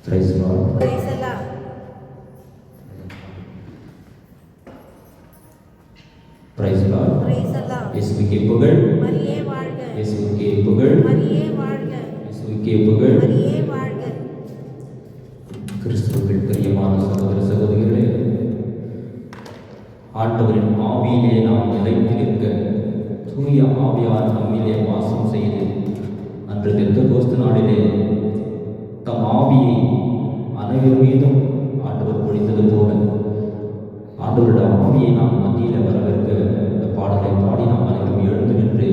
Praise God. Praise the Lord. Praise God. Praise the Lord. இயேசுவுக்கே புகழ். மரியே வாழ்க. இயேசுவுக்கே புகழ். மரியே வாழ்க. இயேசுவுக்கே புகழ். மரியே வாழ்க. கிறிஸ்துவுக்குள் பிரியமான சகோதர சகோதரிகளே, ஆண்டவரின் ஆவியிலே நாம் நிலைத்திருக்க தூய ஆவியார் நம்மிலே வாசம் செய்து அன்று பெந்தெகோஸ்து நாளிலே தம் ஆவியை அனைவர் மீதும் ஆண்டவர் பொழிந்தது போல ஆண்டவருடைய ஆவியை நாம் மத்தியில் வரவேற்க இந்த பாடலை பாடி நாம் அனைவரும் எழுந்து நின்று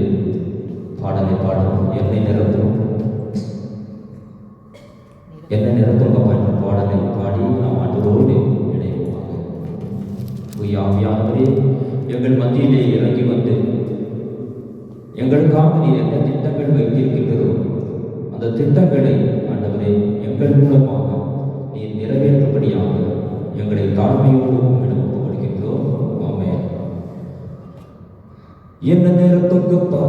பாடலை பாடுவோம். என்னை நிரப்பும் என்ற பாடலை பாடி நாம் ஆண்டவரோடு இணைவோமாக. தூய ஆவியானவரே, எங்கள் மத்தியிலே இறங்கி வந்து எங்களுக்காக நீர் என்ன திட்டங்கள் வைத்திருக்கின்றதோ அந்த திட்டங்களை ஆண்டவரே எங்கள் மூலமாக நீர் நிறைவேற்றபடியாக எங்களை தாழ்மையோடு உங்களிடம் ஒப்புக்கொடுக்கின்றோம். ஆமென். என்ன நேரத்துக்குப்பா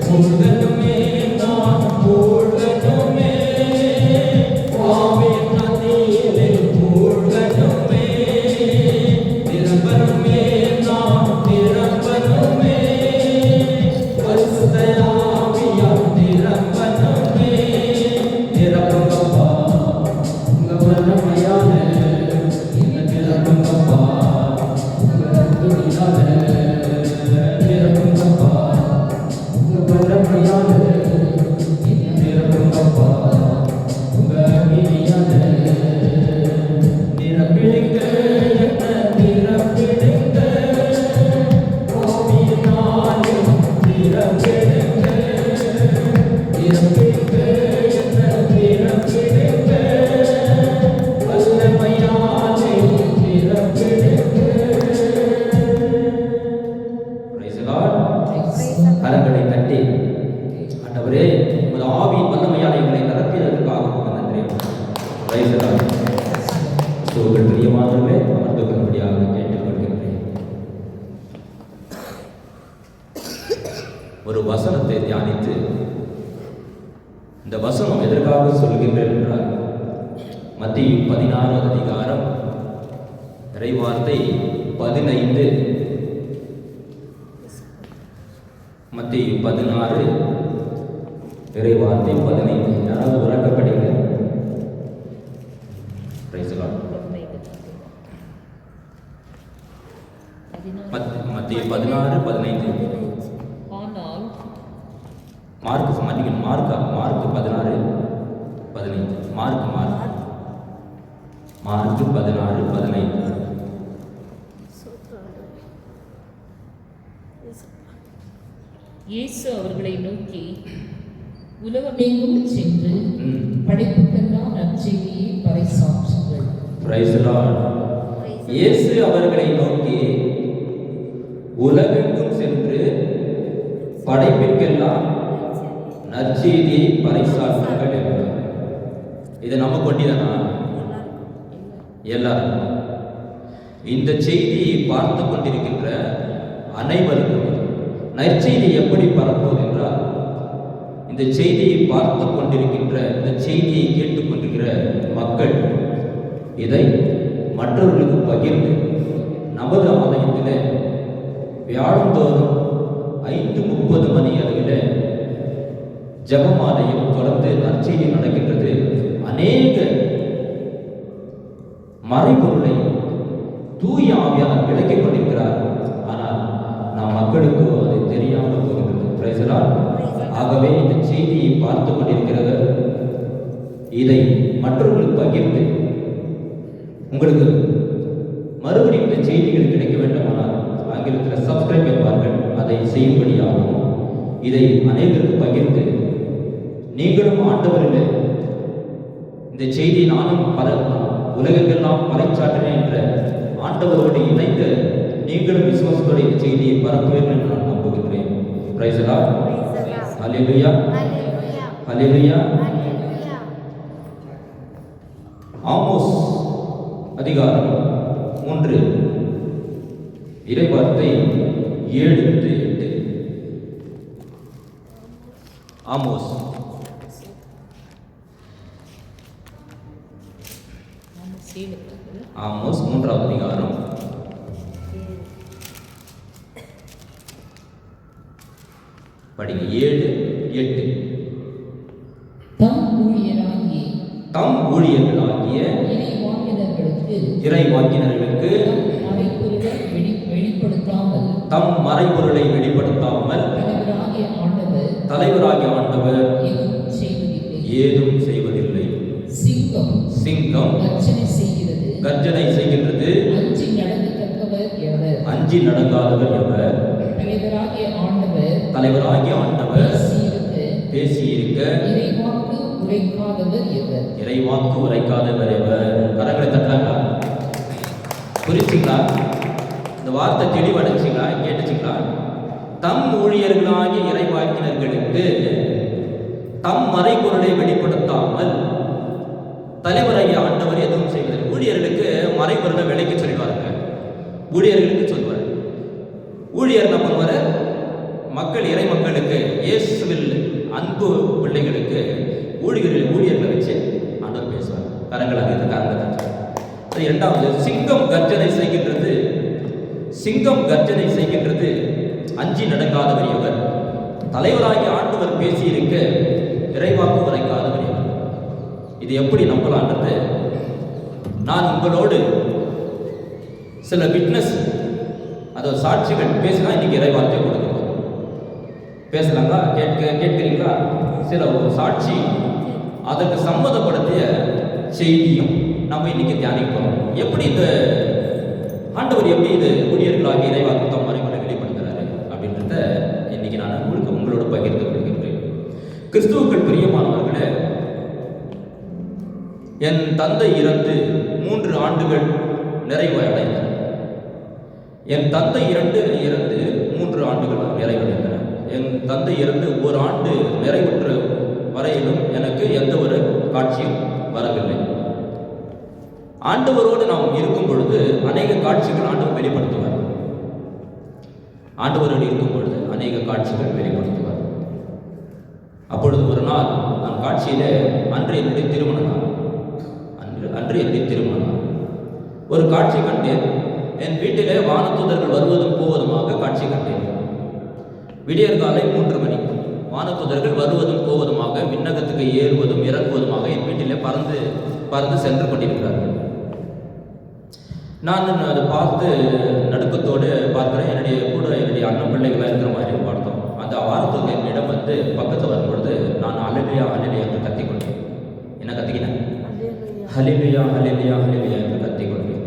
More than a man, not more than a man. உங்கள் பிரியமானவர்களே அமர்ந்து கொள்ளும்படியாக கேட்டுக்கொள்கின்றேன். ஒரு வசனத்தை தியானித்து, இந்த வசனம் எதற்காக சொல்கின்றேன் என்றால், மத்தேயு 16 அதிகாரம் இறைவார்த்தை 15, மத்தேயு 16 இறைவார்த்தை 15. யாராவது உறக்கப்படுங்க. மத்தேயு 16, 15. ஆனால் மார்க் 16, 15. மார்க் 16, 15. இயேசு அவர்களை நோக்கி, உலகமெங்கும் சென்று படைப்புக்கெல்லாம் நற்செய்தியை பறைசாற்றுங்கள். Price the Lord. இயேசு அவர்களை நோக்கி, உலகெங்கும் சென்று படைப்பிற்கெல்லாம் நற்செய்தியை பறைசாற்றுங்கள் என்றார். இதை நம்ம கொண்டிதானா? எல்லாரும். இந்த செய்தியை பார்த்து கொண்டிருக்கின்ற அனைவருக்கும் நற்செய்தி எப்படி பரப்புவது என்றால், இந்த செய்தியை பார்த்து கொண்டிருக்கின்ற, இந்த செய்தியை கேட்டுக்கொண்டிருக்கிற மக்கள் இதை மற்றவர்களுக்கு பகிர்ந்து, நமது ஆலயத்தில் வியாழந்தோறும் 5:30 மணி அளவில் ஜெபமாலையும் தொடர்ந்து நற்செய்தி நடக்கின்றது. அநேக மறைபொருளை தூய ஆவியானவர் விளக்கிக் கொண்டிருக்கிறார். ஆனால் நம் மக்களுக்கு அது தெரியாமல் போகின்றது. Price the Lord. ஆகவே இந்த செய்தியை பார்த்து கொண்டிருக்கிறவர் இதை மற்றவர்களுக்கு பகிர்ந்து, உங்களுக்கு மறுபடியும் இந்த செய்திகள் கிடைக்க வேண்டுமானால் ஆங்கிலத்தில் சப்ஸ்கிரைப் என்பார்கள், அதை செய்யும்படியாகவும், இதை அநேகருக்கு பகிர்ந்து, நீங்களும் ஆண்டவரில் இந்த செய்தி நானும் உலகெல்லாம் பறைசாற்றினேன் என்ற ஆண்டவரோடு இணைந்து நீங்களும் விசுவாசத்தோடு இந்த செய்தியை பரப்புவீர்கள் என்று நான் நம்புகின்றேன். Price the lord. Hallelujah, hallelujah. Amos அதிகாரம் 3 இறைவார்த்தை 7-8. ஆமோஸ் ஆமோஸ் 3ஆம் அதிகாரம் 7-8. தம் ஊழியர்களாகிய இறைவாக்கினர்களுக்கு தம் மறைபொருளை வெளிப்படுத்தாமல் தலைவராகிய ஆண்டவர் ஏதும் செய்வதில்லை. சிங்கம் கர்ஜனை செய்கின்றது, அஞ்சி நடங்காதவர் எவர்? தலைவராகிய ஆண்டவர் பேசியிருக்க இறைவாக்கு உரைக்காதவர் எவர்? கரங்களை தட்டாங்களா? புரிச்சுங்களா? இந்த வார்த்தை தெளிவடைச்சிங்களா? கேட்டுச்சிங்களா? தம் ஊழியர்களாகிய இறைவாக்கினர்களுக்கு தம் மறைபொருளை வெளிப்படுத்தாமல் தலைவராகிய ஆண்டவர் எதுவும் செய்வதில்லை. ஊழியர்களுக்கு மறைபொருளை விலைக்கு சொல்லிடுவாருங்க. ஊழியர்களுக்கு சொல்வார். ஊழியர் என்ன பண்ணுவார்? மக்கள், இறை மக்களுக்கு, இயேசுவில் அன்பு பிள்ளைகளுக்கு ஊழியர்களை வச்சு ஆண்டவர் பேசுவார். கரங்களாக இருந்த கரங்களை. இரண்டாவது, சிங்கம் கர்ஜனை செய்கின்றது. சிங்கம் கர்ஜனை செய்கின்றது, அஞ்சி நடக்காதவர் எவர்? தலைவராகிய ஆண்டவர் பேசியிருக்க இறைவாக்கு உரைக்காதவர் எவர்? இது எப்படி நம்பலான்றது நான் உங்களோடு சில விட்னஸ், அதாவது சாட்சிகள் பேசினா இன்னைக்கு இறைவார்த்தை கொடுக்கணும். பேசலாங்களா? கேட்கிறீங்களா? சில ஒரு சாட்சி, அதற்கு சம்மதப்படுத்திய செய்தியும் நம்ம இன்னைக்கு தியானிப்போம். எப்படி இந்த ஆண்டவர் எப்படி இது ஊழியர்களாகி இறைவாக்கு தம் மறைபொருளை வெளிப்படுத்துறாரு அப்படின்றத இன்னைக்கு நான் உங்களோட பகிர்ந்து கொள்கின்றேன். கிறிஸ்துவுக்குள் பிரியமானவர்களே, என் தந்தை இறந்து 3 ஆண்டுகள் நிறைவடைந்தன. என் தந்தை இறந்து 3 ஆண்டுகள் நிறைவடைந்தன. என் தந்தை இறந்து 1 ஆண்டு நிறைவுற்ற வரையிலும் எனக்கு எந்த ஒரு காட்சியும் வரவில்லை. ஆண்டவரோடு நாம் இருக்கும் பொழுது அநேக காட்சிகள் ஆண்டவர் வெளிப்படுத்துவார். ஆண்டவரோடு இருக்கும் பொழுது அநேக காட்சிகள் வெளிப்படுத்துவார். அப்பொழுது ஒரு நாள் நான் காட்சியில அன்று என்னுடைய திருமண நாள், அன்று என்னுடைய திருமண நாள் ஒரு காட்சி கண்டேன். என் வீட்டிலே வானதூதர்கள் வருவதும் போவதுமாக காட்சி கண்டேன். விடியற்காலை 3 மணி வானதூதர்கள் வருவதும் போவதுமாக, விண்ணகத்துக்கு ஏறுவதும் இறங்குவதுமாக என் வீட்டிலே பறந்து பறந்து சென்று கொண்டிருக்கிறார்கள். நான் அதை பார்த்து நடுக்கத்தோடு பார்க்கிறேன். என்னுடைய அண்ணன் பிள்ளைகளாக இருக்கிற மாதிரி பார்த்தோம். அந்த வானதூதர் என்னிடம் வந்து பக்கத்தில் வரும்பொழுது நான் அல்லேலூயா அல்லேலூயா என்று கத்திக்கொண்டேன். என்ன கத்திக்கினேன்? ஹல்லேலூயா ஹல்லேலூயா ஹல்லேலூயா என்று கத்திக்கொண்டேன்.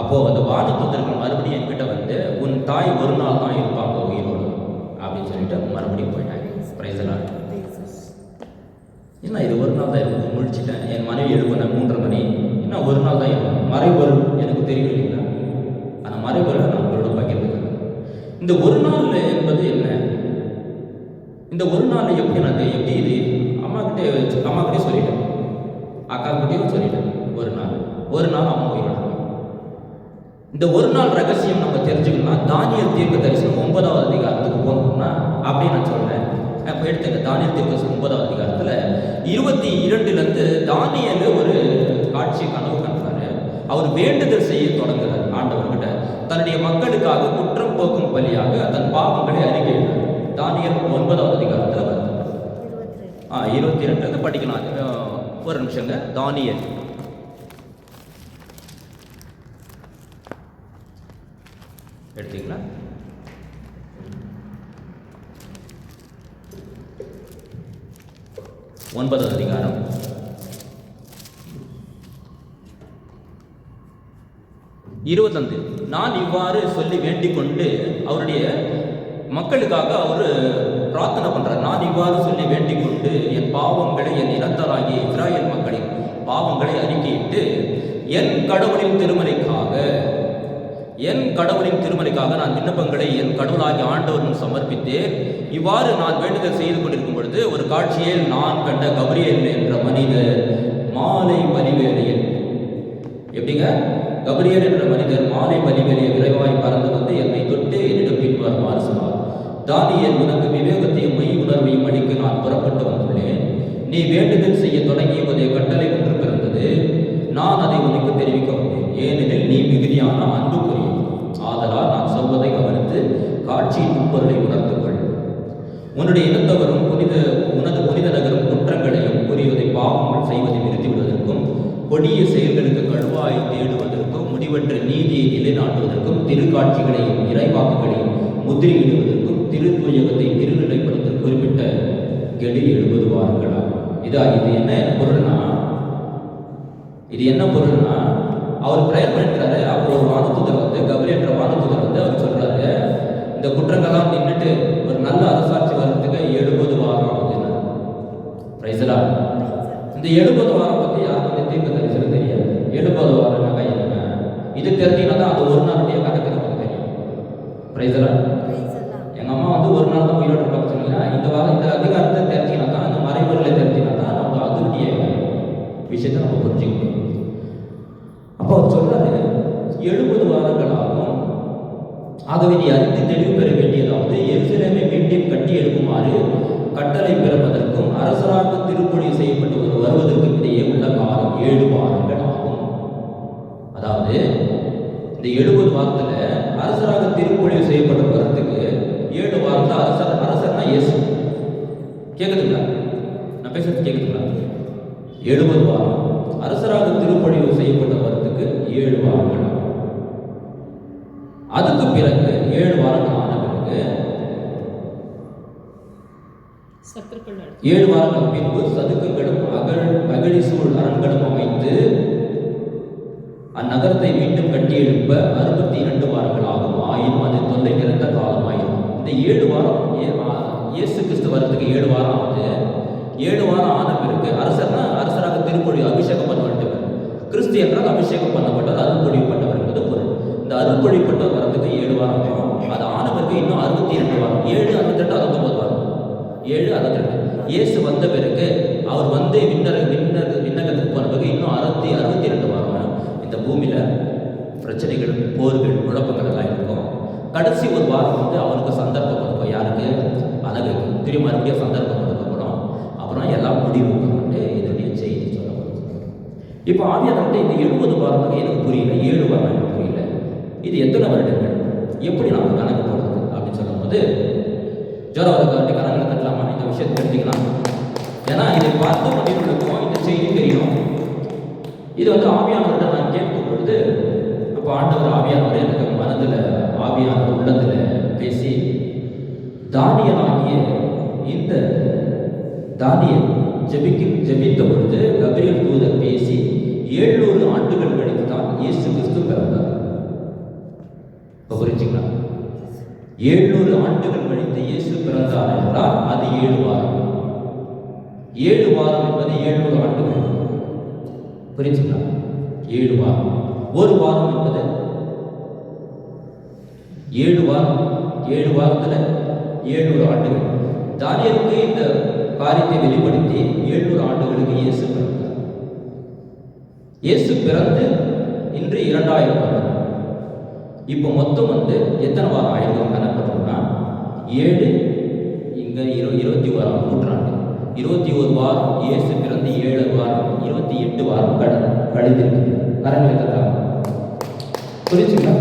அப்போது அந்த வானதூதர்கள் மறுபடியும் என்கிட்ட வந்து உன் தாய் ஒரு நாள் தான் இருப்பாங்க உயிரோடு அப்படின்னு சொல்லிட்டு மறுபடியும் போயிட்டாங்க. Price the Lord. என்ன இது ஒரு நாள் தான் இருக்கும்? முழிச்சிட்டேன். என் மனைவி எழுப்பினேன் 3:30 மணி. என்ன ஒரு நாள் தான் இருக்கும்? மறைபொருள் எனக்கு தெரியும் இல்லைங்களா? அந்த மறைபொருளை நான் உங்களோட பகிர்ந்துக்கிறேன். இந்த ஒரு நாள் என்பது என்ன? இந்த ஒரு நாள் எப்படி இது அம்மா கிட்டே சொல்லிட்டேன், அக்கா கிட்டேயும் சொல்லிட்டேன். ஒரு நாள் அம்மா உயிரோட. இந்த ஒரு நாள் ரகசியம் நம்ம தெரிஞ்சுக்கணும்னா தானியேல் தீர்க்கதரிசனம் 9வது அதிகாரத்துக்கு போகணும்னா அப்படி நான் சொல்றேன். இப்போ எடுத்துங்க தானியேல் தீர்க்கதரிசனம் 9வது அதிகாரத்தில் 22லேருந்து தானியேல் ஒரு காட்சி கனவு கண்டாரு. அவர் வேண்டுதல் செய்ய தொடங்குறார் ஆண்டவர்கிட்ட. தன்னுடைய மக்களுக்காக குற்றம் போக்கும் பலியாக தன் பாவங்களை அறிக்கையிட்டார். தானியேல் 9வது அதிகாரத்தில் வருது. 22 படிக்கலாம். ஒரு நிமிஷங்க. தானியேல் எடுத்தீங்களா? ஒன்பதாவது அதிகாரம் 25. நான் இவ்வாறு சொல்லி வேண்டிக் கொண்டு அவருடைய மக்களுக்காக அவர் பிரார்த்தனை பண்றார். நான் இவ்வாறு சொல்லி வேண்டிக் கொண்டு என் பாவங்களை, என் இனத்தராகிய இஸ்ராயேல் மக்களின் பாவங்களை அறிக்கையிட்டு என் கடவுளின் திருமலைக்காக நான் விண்ணப்பங்களை என் கடவுளாகிய ஆண்டவரும் சமர்ப்பித்தேன். இவ்வாறு நான் வேண்டுதல் செய்து கொண்டிருக்கும் பொழுது ஒரு காட்சியில் நான் கண்ட கபிரியேல் என்ற மனிதர் மாலை பலிவேளையில், எப்படிங்க? கபிரியேல் என்ற மனிதர் மாலை பலிவேளையை விரைவாய் பறந்து வந்து என்னை தொட்டு என்னிடம் பின்வருமாறு சொன்னார். தானியேல், உனக்கு விவேகத்தையும் மெய் உணர்வையும் அளிக்க நான் புறப்பட்டு வந்துள்ளேன். நீ வேண்டுதல் செய்ய தொடங்கிய கட்டளை ஒன்று பிறந்தது. நான் அதை உனக்கு தெரிவிக்க வந்தேன். ஏனெனில் நீ மிகுதியான அன்புக்குரிய. ஆதலால் நான் சொல்வதை கவனித்து காட்சியின் உட்பொருளை உணர்த்துங்கள். உன்னுடைய இனத்தவரும் உனது புனித நகரும் குற்றங்களையும் புரிவதை பாவங்கள் செய்வதை நிறுத்திவிடுவதற்கும், கொடிய செயல்களுக்கு கழுவாய் தேடுவதற்கும், முடிவற்ற நீதியை நிலைநாட்டுவதற்கும், திருக்காட்சிகளையும் இறைவாக்குகளையும் முத்திரையிடுவதற்கும், திருத்துவயகத்தை திருநிலைப்படுத்த குறிப்பிட்ட கெடில் 70 வாரங்களா? இது என்ன பொருள்னா அவர் பிரேயர் பண்ணிருக்கிறாரு. அப்போ ஒரு வானதூதர் வந்து, கபிரியேல் என்ற வானதூதர் வந்து அவர் சொல்றாரு, இந்த குற்றங்கள்லாம் நின்றுட்டு ஒரு நல்ல அரசாட்சி வர்றதுக்கு 70 வாரம் ஆகுதுன்னு. Price the Lord. இந்த 70 வாரம் பத்தி யாருக்கும் தீர்க்கதரிசனம் தெரியாது. 70 வாரம் கையில இது தெரிஞ்சினா தான் அது ஒரு நாளுடைய கணக்கு நமக்கு தெரியும். Price the Lord. எங்க அம்மா வந்து ஒரு நாள் தான் உயிரோடு இருப்பாங்க சொன்னீங்கன்னா, இந்த அதிகாரத்தை தெரிஞ்சினா தான், அந்த மறைபொருளை தெரிஞ்சினா தான் நம்ம அதனுடைய விஷயத்தை நம்ம புரிஞ்சுக்கணும். அப்போ அவர் சொல்றாரு 70 வாரங்கள் ஆகும். ஆகவே நீ அறிந்து தெளிவு பெற வேண்டியதாவது எருசலேமை மீண்டும் கட்டி எழுப்புமாறு கட்டளை பிறப்பதற்கும் அரசராக திருப்பொழிவு செய்யப்பட்டு வருவதற்கும் இடையே உள்ள காலம் 7 வாரங்கள் ஆகும். அதாவது இந்த 70 வாரத்துல அரசராக திருப்பொழிவு செய்யப்பட்டு வரதுக்கு 7 வாரத்துல அரசர்னா இயேசு. கேக்குதுங்களா? நான் பேசுறது கேக்குதுங்களா? 70 வாரம் அரசராக திருப்பொழிவு செய்யப்பட்ட வரத்துக்கு 7 வாரங்கள். அதுக்கு பிறகு 7 வாரங்கள் ஆன பிறகு 7 வாரங்கள் பின்பு சதுக்கங்களும் அகழி சூழ் அரண்களும் அமைத்து அந்நகரத்தை மீண்டும் கட்டி எழுப்ப 62 வாரங்கள் ஆகும். ஆயினும் அது தொல்லை நிறைந்த காலமாயிரும். இந்த 7 வாரம் இயேசு கிறிஸ்து வரத்துக்கு 7 வாரம் ஆகுது. 7 வாரம் ஆன பிறகு அரசராக திருப்பொழிவு அபிஷேகம் பண்ணப்பட்டவர். கிறிஸ்து என்றால் அபிஷேகம் பண்ணப்பட்டவர், அருள்பொழிப்பட்டவர் என்பது பொருள். இந்த அருள்பொழிப்பட்டவர் வரத்துக்கு 7 வாரம் ஆகும். அது ஆன பிறகு இன்னும் 62 வாரம். 7, 68, 69 வாரம். 7, 62. இயேசு வந்த பிறகு அவர் வந்து விண்ணகத்துக்கு போன பிறகு இன்னும் 62 வாரம். பூமியில் பிரச்சனைகள், போர்கள், குழப்பங்கள் எல்லாம் இருக்கும். கடைசி ஒரு வாரம் வந்து அவனுக்கு சந்தர்ப்பம் கொடுக்கும். யாருக்கு? அழகுக்கு. திரும்பி மறுபடியும் சந்தர்ப்பம் கொடுக்கப்படும். அப்புறம் எல்லாம் முடிவு பண்ணிட்டு இதனுடைய செய்தி சொல்லப்படும். இப்போ ஆவியானவர்கிட்ட இந்த 70 வாரத்துக்கு எனக்கு புரியல, 7 வாரம் எனக்கு புரியல, இது எத்தனை வருடங்கள், எப்படி நம்ம கணக்கு போடுறது அப்படின்னு சொல்லும்போது ஜோராவதுக்காட்டி கணக்கு கட்டலாமா? இந்த விஷயத்தை தெரிஞ்சுக்கலாம். ஏன்னா இதை பார்த்து கொண்டிருக்கும் இந்த செய்தி தெரியும். இது வந்து ஆவியானவர்கிட்ட நான் கேட்கும் பொழுது, அப்போ ஆண்டவர் ஆவியானவர் எனக்கு மனதில், ஆவியானவர் உள்ளத்தில் பேசி, தானியலாகிய இந்த தானியல் ஜெபித்த பொழுது கபிரியேல் தூதர் பேசி 700 ஆண்டுகள் கழித்து தான் இயேசு கிறிஸ்து பிறந்தார். புரிஞ்சுங்களா? 700 ஆண்டுகள் கழித்து இயேசு பிறந்தார் என்றால் அது 7 வாரம். 7 வாரம் என்பது 700 ஆண்டுகள். புரிஞ்சுங்களா? 7 வாரம். ஒரு வாரம் என்பது 7 வாரம். 7 வாரத்தில் 700 ஆண்டுகள். தானியேலுக்கு இந்த காரியத்தை வெளிப்படுத்தி 700 ஆண்டுகளுக்கு இயேசு பிறந்தார். இயேசு பிறந்து இன்று 2000 வருடம். இப்போ மொத்தம் வந்து எத்தனை வாரம் ஆயிரம் கணக்கு 7, இங்கே 21ஆம் நூற்றாண்டு, 21 வாரம். இயேசு பிறந்து 7 வாரம், 28 வாரம் கழிந்திருக்கு. கரங்களை தட்டாங்க. புரிச்சுங்களா?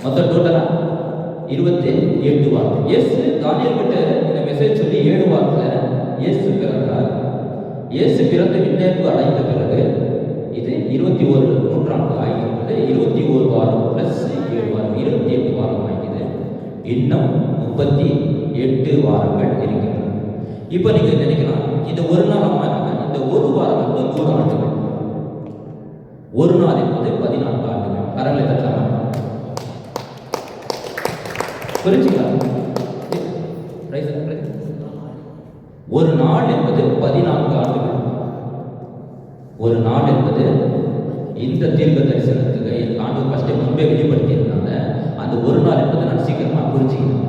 மொத்தம் டோட்டலா 28 வாரம். இயேசு தானியேல் கிட்ட இந்த மெசேஜ் சொல்லி 7 வாரத்தில் இயேசு பிறந்தார். இயேசு பிறந்து விண்ணேற்பு அடைந்த பிறகு இது 21 நூற்றாண்டு ஆகியிருக்கிறது. 21 வாரம் ப்ளஸ் 7 வாரம், 28 வாரம் ஆகியது. இன்னும் 38 வாரங்கள் இருக்கின்றன. இப்போ நீங்கள் நினைக்கலாம், இந்த ஒரு நாள் அம்மா, இந்த ஒரு வாரம் என்பது 100 ஆண்டுகள், ஒரு நாள் என்பது 14 ஆண்டுகள். கரங்களை தட்டலாமா? புரிஞ்சுக்கலாம்? ஒரு நாள் என்பது 14 ஆண்டுகள். ஒரு நாள் என்பது இந்த தீர்க்க தரிசனத்துக்கு என் ஆண்டு ஃபஸ்ட்டு முன்பே வெளிப்படுத்தியிருந்தாங்க. அந்த ஒரு நாள் என்பது நான் சீக்கிரமாக புரிஞ்சுக்கிறேன்.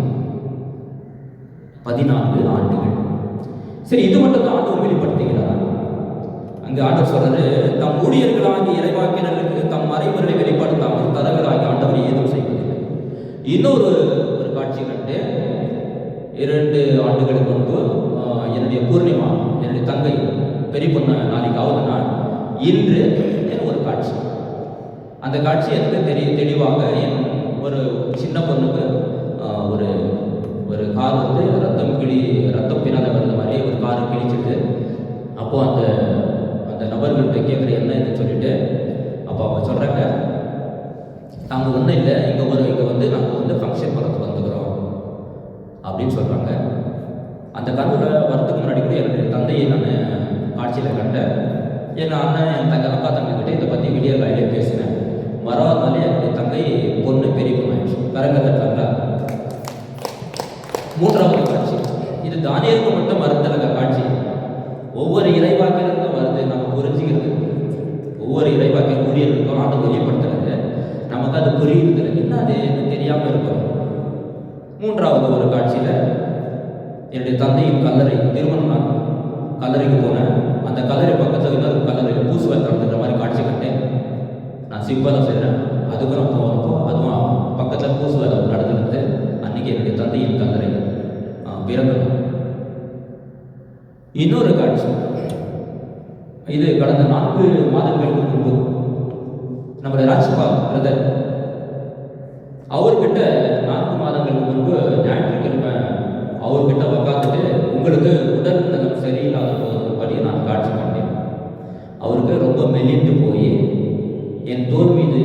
14 ஆண்டுகள். சரி, இது மட்டும் தான் ஆண்டவர் வெளிப்படுத்துகிறார். அங்கே ஆண்டவர் சொல்றாரு, தம் ஊழியர்களாகி இறைவாக்கினர்களுக்கு தம் மறைமுறை வெளிப்படுத்தாமல் தரகராகி ஆண்டவர் ஏதும் செய்வதில்லை. இன்னொரு காட்சி கண்டு 2 ஆண்டுகளுக்கு முன்பு என்னுடைய பூர்ணிமா, என்னுடைய தங்கை பெரிய பொண்ணு நாளைக்கு ஆகுது நாள், இன்று ஒரு காட்சி. அந்த காட்சி எனக்கு தெளிவாக என் ஒரு சின்ன பொண்ணுக்கு ஒரு ஒரு கார் வந்து ரத்தம் பின்னால் வர்ற மாதிரி ஒரு காரு கிழிச்சிட்டு, அப்போது அந்த நபர்கள்ட்ட கேட்குற என்ன இதுன்னு சொல்லிட்டு, அப்போ அவங்க சொல்கிறாங்க, நாங்கள் ஒன்றும் இல்லை, இங்கே வந்து நாங்கள் வந்து ஃபங்க்ஷன் பண்ணுறதுக்கு வந்துக்கிறோம் அப்படின்னு சொல்கிறாங்க. அந்த கண்ணில் வரத்துக்கு முன்னாடி கூட என்னுடைய தந்தையை நான் காட்சியில் கண்டேன். என் அண்ணன், என் அக்கா தங்கிக்கிட்ட இதை பற்றி வீடியோ காலையிலே பேசினேன். மறாவது நாளே என்னுடைய தங்கை பொண்ணு பெரிய பொண்ணு ஆயிடுச்சு. கரங்க தட்டாங்களா? 3வது காட்சி. இது தானியேலுக்கு மட்டும் மறுத்தலங்க காட்சி. ஒவ்வொரு இறைவாக்கினருக்கும் வருது, நம்ம புரிஞ்சுக்கிறது. ஒவ்வொரு இறைவாக்கிய ஊழியர்களுக்கும் ஆண்டு வெளிப்படுத்துறது, நமக்கு அது புரியுது. என்ன அது என்ன தெரியாமல் இருக்கும். 3வது ஒரு காட்சியில் என்னுடைய தந்தையின் கல்லறை, திருமணம் கல்லறைக்கு போனேன். அந்த கல்லறை பக்கத்தில் இன்னொரு கல்லறையில் பூசுவார் நடந்துக்கிற மாதிரி காட்சி கண்டேன். நான் சிம்பிளாக செய்கிறேன். அதுக்கு நான் போகிறப்போ அதுவும் பக்கத்தில் பூசுவார் நடந்துருந்து. அன்றைக்கி என்னுடைய தந்தையின் கல்லறை பிறந்தது. இன்னொரு காட்சி, இது கடந்த 4 மாதங்களுக்கு முன்பு நம்முடைய ராஜ்பால் பிரதர், அவர்கிட்ட 4 மாதங்களுக்கு முன்பு ஞாயிற்றுக்கிழமை அவர்கிட்ட உட்காந்துட்டு, உங்களுக்கு உடல் நலம் சரியில்லாத போதுபடி நான் காட்சி கண்டேன். அவருக்கு ரொம்ப மெலிந்து போய் என் தோல் மீது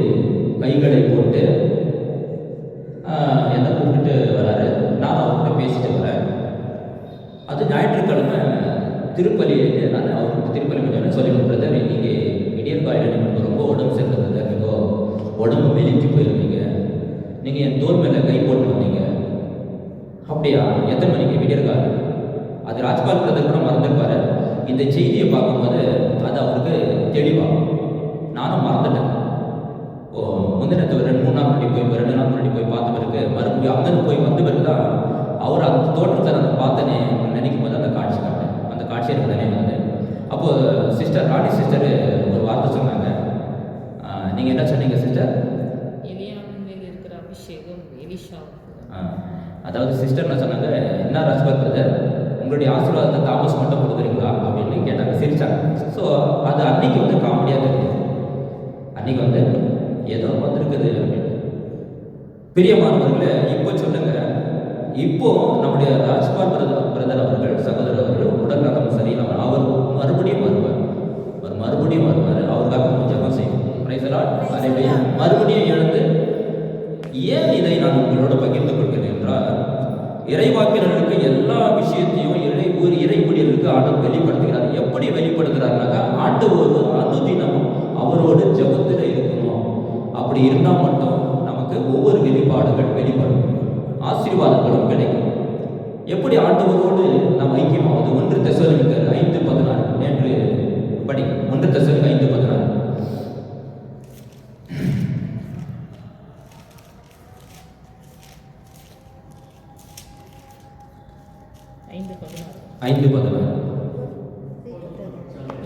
கைகளை போட்டு என்னை கூப்பிட்டு வராரு. நான் அவர்கிட்ட பேசிட்டு வரேன். அது ஞாயிற்றுக்கிழமை திருப்பலியிலே நான் அவருக்கு திருப்பலி கொஞ்சம் சொல்லி பிரதர், நீங்கள் விடியற் காலையில் நீங்கள் ரொம்ப உடம்பு சேர்ந்தது, நீங்கள் உடம்பு மெலிஞ்சு போயிருந்தீங்க, நீங்கள் என் தோல் மேலே கை போட்டு வந்தீங்க. அப்படியா? எத்தனை மணிக்கு? விடியற்கால. அது ராஜ்பால் பிரதர் கூட மறந்துருப்பாரு. இந்த செய்தியை பார்க்கும்போது அது அவருக்கு தெளிவாகும். நானும் மறந்துட்டேன். முந்தின 2 நாள் முன்னாடி போய் பார்த்த பிறகு மறுபடியும் அங்கேருந்து போய் வந்த பிறகு தான் அவர் அந்த தோற்றத்தை நான் பார்த்தனே நினைக்கும் போது அந்த காட்சி காட்டேன். அந்த காட்சி எனக்கு நினைவு வந்தது. அப்போது சிஸ்டர் ராணி சிஸ்டர் ஒரு வார்த்தை சொன்னாங்க, என்ன சொன்னீங்க சிஸ்டர்? எலியாவின் மேல் இருக்கிற அபிஷேகம் எலிஷாவுக்கு. அதாவது சிஸ்டர் என்ன சொன்னாங்க, என்ன ராஜ்பால் பிரதர் உங்களுடைய ஆசீர்வாதத்தை தாமஸ் மட்டும் கொடுக்குறீங்களா அப்படின்னு கேட்டாங்க, சிரிச்சாங்க. ஸோ அது அன்னைக்கு வந்து காமெடியாக தெரியுது. அன்னைக்கு வந்து ஏதோ வந்திருக்குது அப்படின்னு. பிரியமானவர்களே, இப்போ சொல்லுங்க, இப்போ நம்முடைய ராஜ்பால் பிரதர் அவர்கள் சகோதரர் அவர்கள் உடல் நலம் சரியில்லாமல் அவர் மறுபடியும் வருவார். அவர் மறுபடியும் வருவார். அவருக்காக நம்ம ஜெபம் செய்வோம். Praise the lord. ஹல்லேலூயா. மறுபடியும் எழுந்து ஏன் இதை நான் உங்களோட பகிர்ந்து கொள்கிறேன் என்றால், இறைவாக்கினர்களுக்கு எல்லா விஷயத்தையும் ஒரு இறை ஊழியர்களுக்கு ஆண்டவர் வெளிப்படுத்துகிறார். எப்படி வெளிப்படுத்துகிறார்னாக்கா, ஆண்டவர் அனுதினமும் அவரோடு ஜெபத்தில் இருக்கணும். அப்படி இருந்தால் மட்டும் நமக்கு ஒவ்வொரு வெளிப்பாடுகள் வெளிப்படும், ஆசீர்வாதங்களும் கிடைக்கும். எப்படி ஆண்டவரோடு நாம் ஐக்கியமாவது? 1 தெசலோனிக்கர் 5:14 நேற்று படி. 1 தெசலோனிக்கர் 5:14.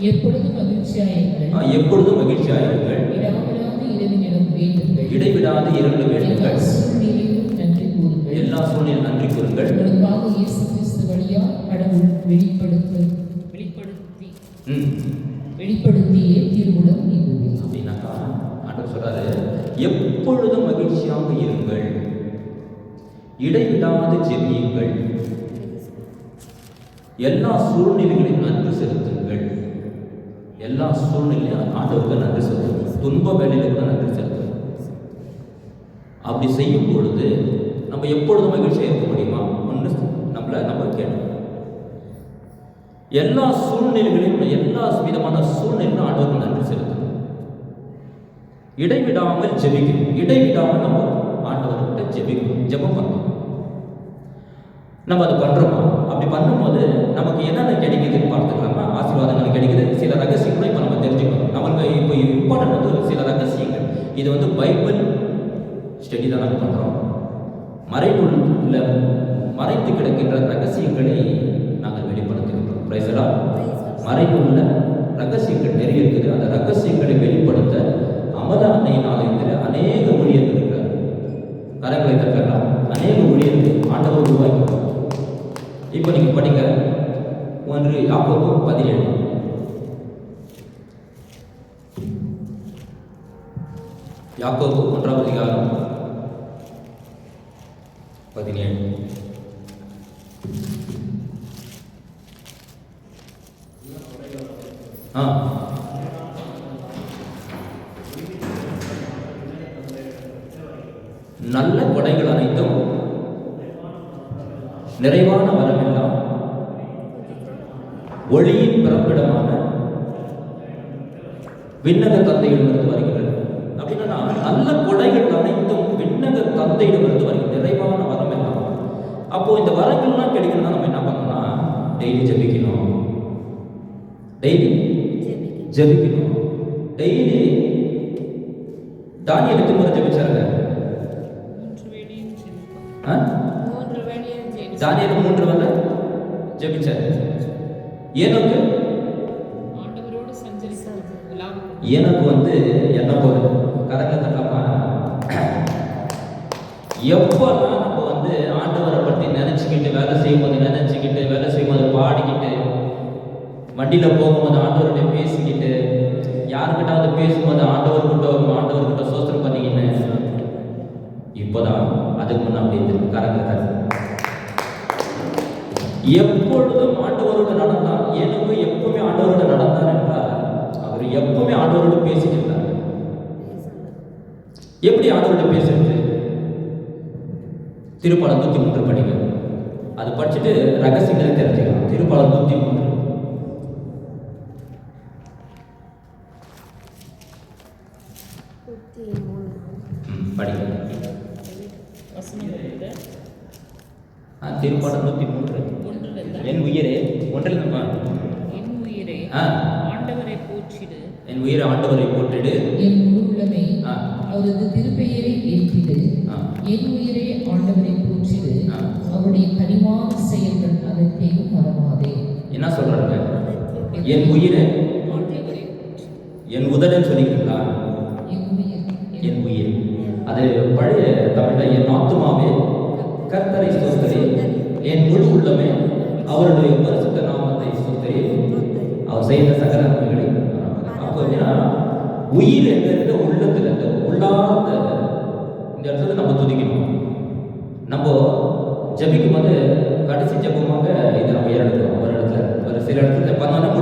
எப்பொழுதும் மகிழ்ச்சியாயிருங்கள். எப்பொழுதும் மகிழ்ச்சியாயிருங்கள். இடைவிடாது இரண்டு வேண்டுங்கள். எல்லா சூழ்நிலையிலும் நன்றி கூறுங்கள். உங்களுக்காக இயேசு கிறிஸ்து வழியாக கடவுள் வெளிப்படுத்தியே திருவுளம் இதுவே. அப்படின்னாக்கா ஆண்டவர் சொல்றாரு, எப்பொழுதும் மகிழ்ச்சியாக இருங்கள், இடைவிடாது ஜெபியுங்கள், எல்லா சூழ்நிலைகளையும் நன்றி செலுத்துங்கள். எல்லா சூழ்நிலையும் ஆண்டவருக்கு நன்றி செலுத்துங்கள். துன்ப வேலையில கூட நன்றி செலுத்துங்கள். அப்படி செய்யும் பொழுது நம்ம எப்பொழுதும் மகிழ்ச்சியாக இருக்க முடியுமா? ஒன்று நம்ம கேட்கணும். எல்லா சூழ்நிலைகளையும் எல்லா விதமான சூழ்நிலையும் ஆண்டவருக்கு நன்றி செலுத்தணும். இடைவிடாமல் ஜெபிக்கணும். இடைவிடாமல் நம்ம ஆண்டவர்கிட்ட ஜெபிக்கணும், ஜெபம் பண்ணணும். நம்ம அது பண்றோமா? அப்படி பண்ணும்போது நமக்கு என்னென்ன கிடைக்குதுன்னு பார்த்துக்கலாமா? ஆசீர்வாதங்கள் கிடைக்குது. சில ரகசியங்களும் இப்போ நம்ம தெரிஞ்சுக்கணும். நமக்கு இப்போ இம்பார்ட்டன்ட் வந்து சில ரகசியங்கள். இது வந்து பைபிள் ஸ்டடி தான் நம்ம பண்ணுறோம். மறைநூலில் மறைத்து கிடக்கின்ற ரகசியங்களை நாங்கள் வெளிப்படுத்துகின்றோம். Price the Lord. மறைநூலில் ரகசியங்கள் நிறைய இருக்குது. அந்த ரகசியங்களை வெளிப்படுத்த அமல அன்னையின் ஆலயத்தில் அநேக ஊழியர்கள் இருக்கிறார். கரங்களை தட்டலாம். அநேக ஊழியர்கள் ஆண்டவர் உருவாக்கி. இப்போ நீங்கள் படிங்க 1 யாக்கோபு 17. யாக்கோபு 1ஆம் அதிகாரம் 17. நல்ல கொடைகள் அனைத்தும் நிறைவான வரமெல்லாம் ஒளியின் பிறப்பிடமான விண்ணக தந்தையிடமிருந்து வருகிறது. அப்படின்னா நல்ல கொடைகள் அனைத்தும் விண்ணக தந்தையிடமிருந்து வருகிறது, நிறைவான வரம் எல்லாம். அப்போ இந்த வரங்கள்லாம் கிடைக்கணும்னா நம்ம என்ன பண்ணணும்னா, டெய்லி ஜெபிக்கணும். டெய்லி ஜெபிக்கணும். டெய்லி தானியேல் எத்தனை முறை ஜெபிச்சாங்க? 3 வேளையும் தானியேல் 3 வேளை ஜெபிச்சாரு. ஏனோக்கு ஆண்டவரோடு சஞ்சரித்தார். ஏனோக்கு வந்து என்ன போல கரங்க தட்டமா எப்பெல்லாம் நம்ம வந்து ஆண்டவரை பற்றி நினைச்சுக்கிட்டு வேலை செய்யும்போது பாடிக்கிட்டு வண்டியில் போகும்போது ஆண்டவர்கிட்ட பேசிக்கிட்டு யாருக்கிட்டாவது பேசும்போது ஆண்டவர்கிட்ட சோத்திரம் பண்ணிக்கின்னு இப்போதான் அதுக்கு முன்ன அப்படி கரங்க தட்டு. எப்பொழுதும் ஆண்டவரோடு நடந்தார். எனக்கு எப்பவுமே ஆண்டவரோடு நடந்தார் என்றால் அவர் எப்பவுமே ஆண்டவரோடு பேசிட்டு இருந்தார். எப்படி ஆண்டவரோடு பேசுறது? திருப்பாடல் 103 படிங்க. அது படிச்சுட்டு ரகசியங்களை தெரிஞ்சுக்கலாம். திருப்பாடல் 103 படிங்க. திருப்பாடல் 103. என் உயிரே ஒன்றிலிருந்துமா? என் உயிரே ஆண்டவரை போற்றிடு. என் உயிரை ஆண்டவரை போற்றிடு. என் முழு உள்ளமே அவரது திருப்பெயரை ஏற்றிடு. என் உயிரே ஆண்டவரை போற்றிடு. அவருடைய கனிவான செயல்கள் அனைத்தையும் மறவாதே. என்ன சொல்றாங்க? என் உயிரை, என் உதடன் சொல்லிக்கிறீங்களா? என் உயிர் என் உயிர். அது பழைய தமிழ்ல என் ஆத்துமாவே கர்த்தரை ஸ்தோத்திரி, என் முழு உள்ளமே அவருடைய பரிசுத்த நாமத்தை ஸ்தோத்திரி, அவர் செய்த சகல நன்மைகளை. அப்போ என்னன்னா உயிர் என்கிற உள்ளத்துல இந்த உள்ளார்ந்த இந்த இடத்துல நம்ம துதிக்கணும். நம்ம ஜபிக்கும் போது கடைசி ஜபமாக இதை நம்ம ஏறெடுக்கிறோம். ஒரு இடத்துல ஒரு சில இடத்துல பண்ணாலும்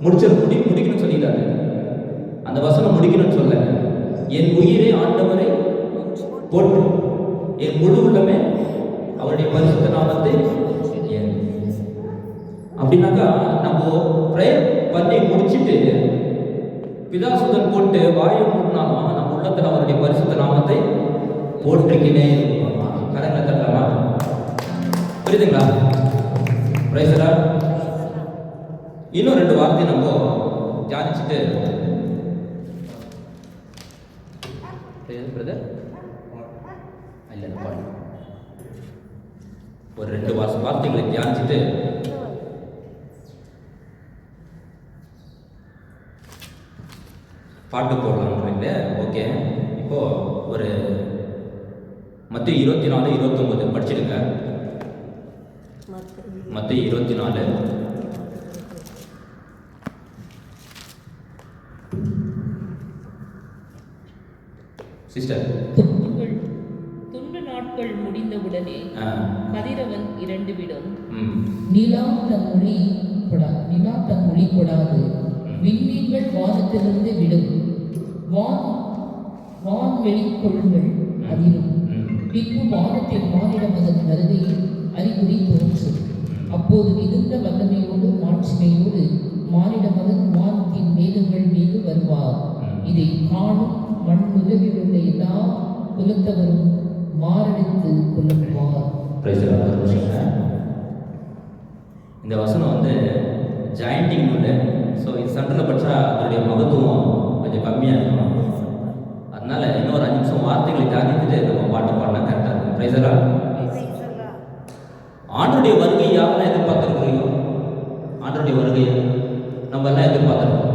முடிக்கணும்னு சொல்லிட்டாரு. அந்த வசனம் முடிக்கணும்னு சொல்ல, என் உயிரே ஆண்டவரை போற்று, என் முழு உள்ளமே அவருடைய பரிசுத்த நாமத்தை. அப்படின்னாக்கா நம்ம பிரேயர் பண்ணி முடிச்சுட்டு பிதாசுதன் போட்டு வாயை மூட்டினாலும் நம்ம உள்ளத்துல அவருடைய பரிசுத்த நாமத்தை போற்றிக்கினே கடங்களை தட்டலாமா? புரியுதுங்களா? பிரைசலா. இன்னும் 2 வார்த்தை நம்ம தியானிச்சுட்டு பிரதர் இல்லை ஒரு 2 வார்த்தைகளை தியானிச்சுட்டு பாட்டு போடலாம்ன்றீங்களே. ஓகே, இப்போ ஒரு மத்திய 24:29 படிச்சிடுங்க. மத்திய 24 சிஸ்டர். துன்ப நாட்கள் முடிந்தவுடனே கதிரவன் 2 விடும், நிலா தம் ஒளி கொடாது, விண்மீன்கள் வானத்திலிருந்து விடும், வான்வெளி கொள்ளுங்கள் அதிரும். பின்பு வானத்தில் மானிடம் அதன் வருகையில் அறிகுறி தோன்றும். அப்போது மிகுந்த வல்லமையோடு மாட்சிமையோடு மானிட மகன் வானத்தின் மேகங்கள் மீது வருவார். இதை காணும் மண் உலகில் உள்ள எல்லா குலத்தவரும் மாரடித்து கொள்ளுவார். இந்த வசனம் ஜாயிண்டிங் நூல். ஸோ இது சென்டரில் படித்தா அதனுடைய மகத்துவம் கொஞ்சம் கம்மியாக இருக்கணும். அதனால இன்னொரு 5 நிமிஷம் வார்த்தைகளை தியானித்துட்டு நம்ம பாட்டு பாடினா கரெக்டாக இருக்கும். பிரைசலா. ஆண்டருடைய வருகை யாரெல்லாம் எதிர்பார்த்துருக்கிறீங்க? ஆண்டருடைய வருகையை நம்ம எல்லாம் எதிர்பார்த்துருக்கோம்.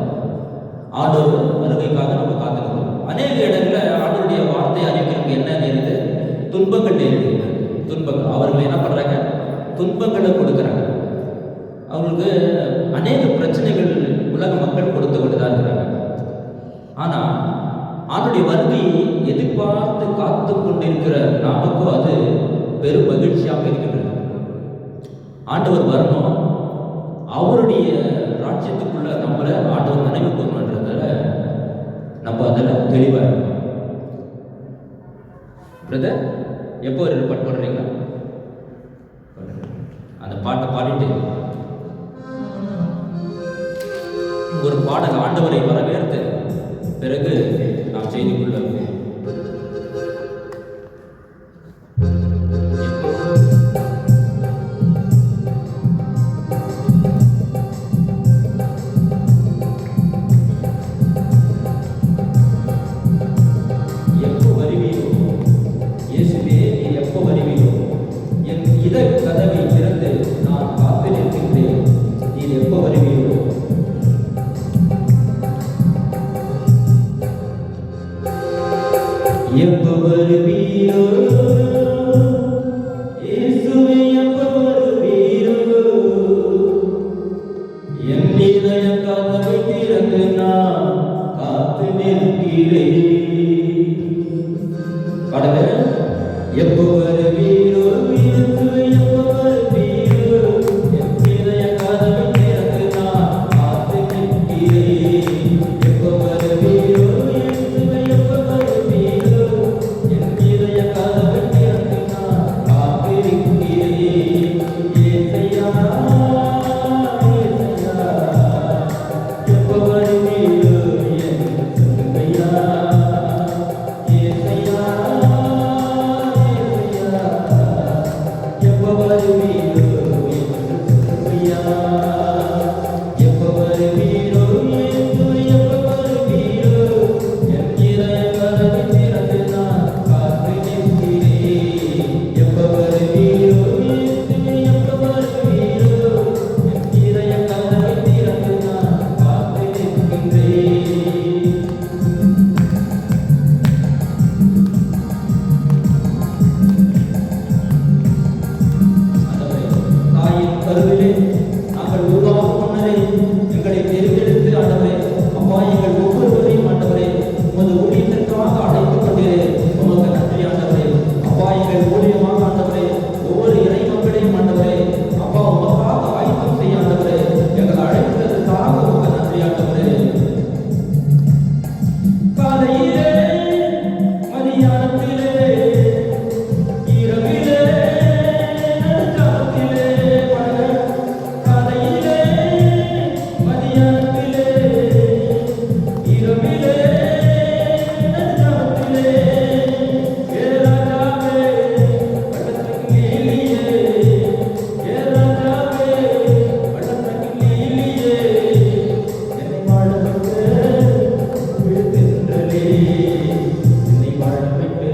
ஆண்டோர் வருகைக்காக நம்ம காத்திருக்கிறோம். அநேக இடங்களில் ஆண்டருடைய வார்த்தை அறிவிக்கிறவங்க என்ன நேருது? துன்பங்கள் நேருது. துன்பங்கள் அவர்கள் என்ன பண்ணுறாங்க? துன்பங்களை கொடுக்குறாங்க. அவங்களுக்கு அநேக பிரச்சனைகள் உலக மக்கள் கொடுத்து கொண்டு தான் இருக்கிறாங்க. ஆனால் ஆண்டுடைய வருகையை எதிர்பார்த்து காத்து கொண்டிருக்கிற நமக்கும் அது பெரும் மகிழ்ச்சியாக இருக்கின்றது. ஆண்டவர் வரணும், அவருடைய ராஜ்யத்துக்குள்ள நம்மளை ஆண்டவர் நினைவு கூறணுன்றதால நம்ம அதில் தெளிவாக இருக்கணும். பிரதர், எப்போ ஒரு பாட்டு பாடுறீங்களா? அந்த பாட்டை பாடிட்டு ஒரு பாடல் ஆண்டவரை வரவேற்று பிறகு நாம் செய்திக்குள்ள எங்களை தேர்ந்தெடுத்து ஆண்டவரே அப்பா எங்கள் ஒவ்வொருவரையும் ஆண்டவரே உமது ஊழியத்திற்காக அழைத்துக் கொண்டீரே உமக்கு நன்றி ஆண்டவரே அப்பா எங்கள் ஊழியமாக ஆண்டவரே ஒவ்வொரு இறை மக்களையும் ஆண்டவரே அப்பா உமக்காக ஆயத்தம் செய்ய ஆண்டவரே எங்களை அழைத்ததற்காக உமக்கு நன்றி ஆண்டவரே காலையிலே மதியானத்திலே இரவிலே நடுக்காலத்திலே காலையிலே மதியானத்திலே இரவிலே நடுக்காலத்திலே ஏராஜாவே பட்டத்தங்கிலியே ஏராஜாவே பட்டத்தங்கிலியே என்னை வாழவிட்டு விழுகின்றலே என்னை வாழவிட்டு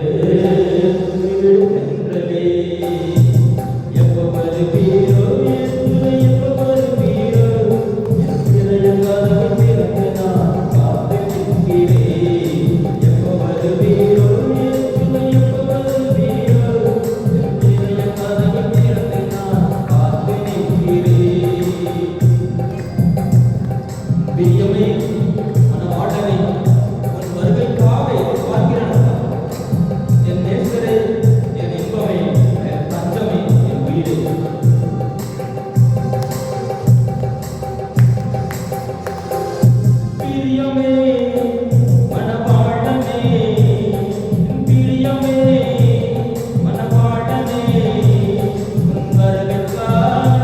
விழுகின்றலே எப்ப வருவீரோ எப்ப வருவீரோ என் இதயங்கதவை திறந்து நான் காத்து நிற்கிறேன் எப்ப வருவீரோ எப்ப வருவீரோ என் இதயங்கதவை திறந்து நான் காத்து நிற்கிறேன் பிரியமே மனவாளனை உன் வருகைக்காக எதிர்பார்க்கிறேன் என் நேசரே என் இன்பமே என் தஞ்சமே என் வீடு பிரியமே மனவாளனே பிரியமே மனவாளனே உன் வருகைக்காக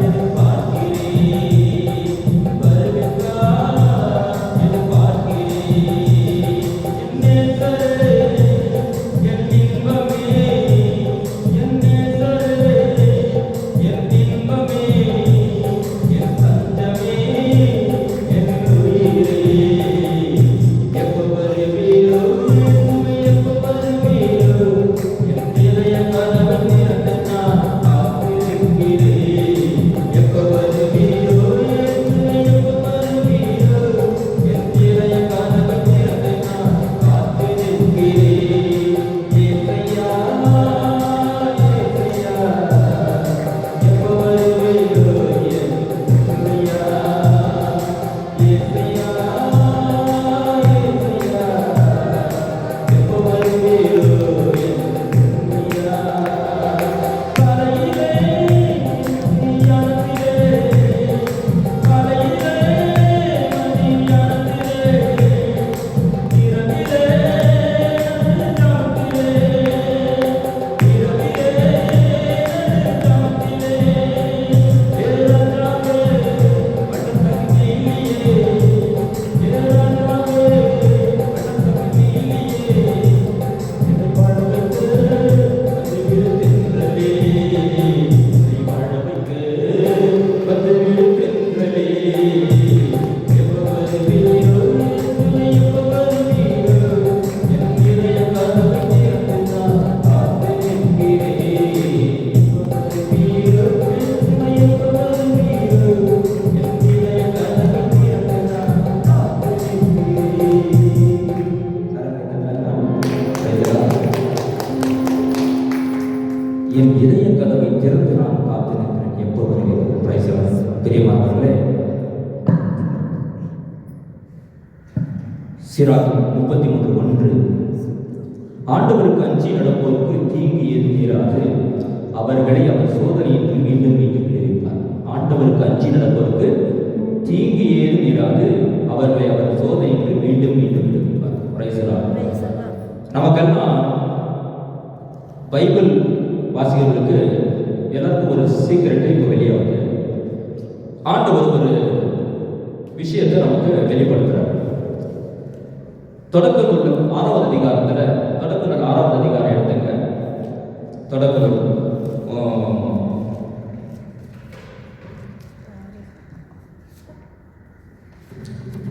எதிர்பார்க்கிறேன் வருகைக்காக எதிர்பார்க்கிறேன் என் நேசரே என் இன்பமே என் நேசரே என் இன்பமே என் தஞ்சமே என் உயிரே எப்ப வருவீரோ எப்ப வருவீரோ என் இதய கதவை திறந்து நான் காத்திருக்கிறேன் எப்ப வருவீரோ எப்ப வருவீரோ என் இதய கதவை திறந்து நான் காத்திருக்கிறேன் ஏசையா ஏசையா எப்ப வருவீரோ ஏசையா ஏசையா ஏசையா எப்ப வருவீரோ ஏசையா காலையிலே மதியானத்திலே காலையிலே மதியானத்திலே இரவிலே நடுக்காலத்திலே இரவிலே நடுக்காலத்திலே ஏராஜாவே பட்டத்தங்கிலியே ஏராஜாவே பட்டத்தங்கிலியே என்னை வாழவைத்து வந்து விழுகின்றலே என்னை வாழவைத்து வந்து விழுகின்றலே எப்ப வருவீரோ எப்ப வருவீரோ என் இதய கதவை திறந்து நான் காத்து நிற்கிறேன் எப்ப வருவீரோ எப்ப வருவீரோ என் இதய கதவை திறந்து நான் காத்து நிற்கிறேன் என் இதய கதவை திறந்து நான் காத்து நிற்கிறேன் எப்போ வருகிறது பிரைஸ் பிரியமானவர்களே சிராக் 33:1 ஆண்டவருக்கு அஞ்சி நடப்போருக்கு தீங்கு ஏதும் நேராது அவர்களை அவர் சோதனையின்றி மீண்டும் மீண்டும் விடுவிப்பார் ஆண்டவருக்கு அஞ்சி நடப்போருக்கு தீங்கு ஏதும் நேராது அவர்களை அவர் சோதனையின்றி மீண்டும் மீண்டும் விடுவிப்பார் பிரைஸ் நமக்கெல்லாம் பைபிள் வாசிக்கிறவர்களுக்கு எல்லாருக்கும் ஒரு சீக்கிரட்டை இப்போ வெளியே வந்து ஆண்டவர் ஒரு விஷயத்தை நமக்கு வெளிப்படுத்துறார் தொடக்க நூல் 6வது அதிகாரத்தில் தொடக்க நூல் 6வது அதிகாரம் எடுத்துங்க தொடக்க நூல்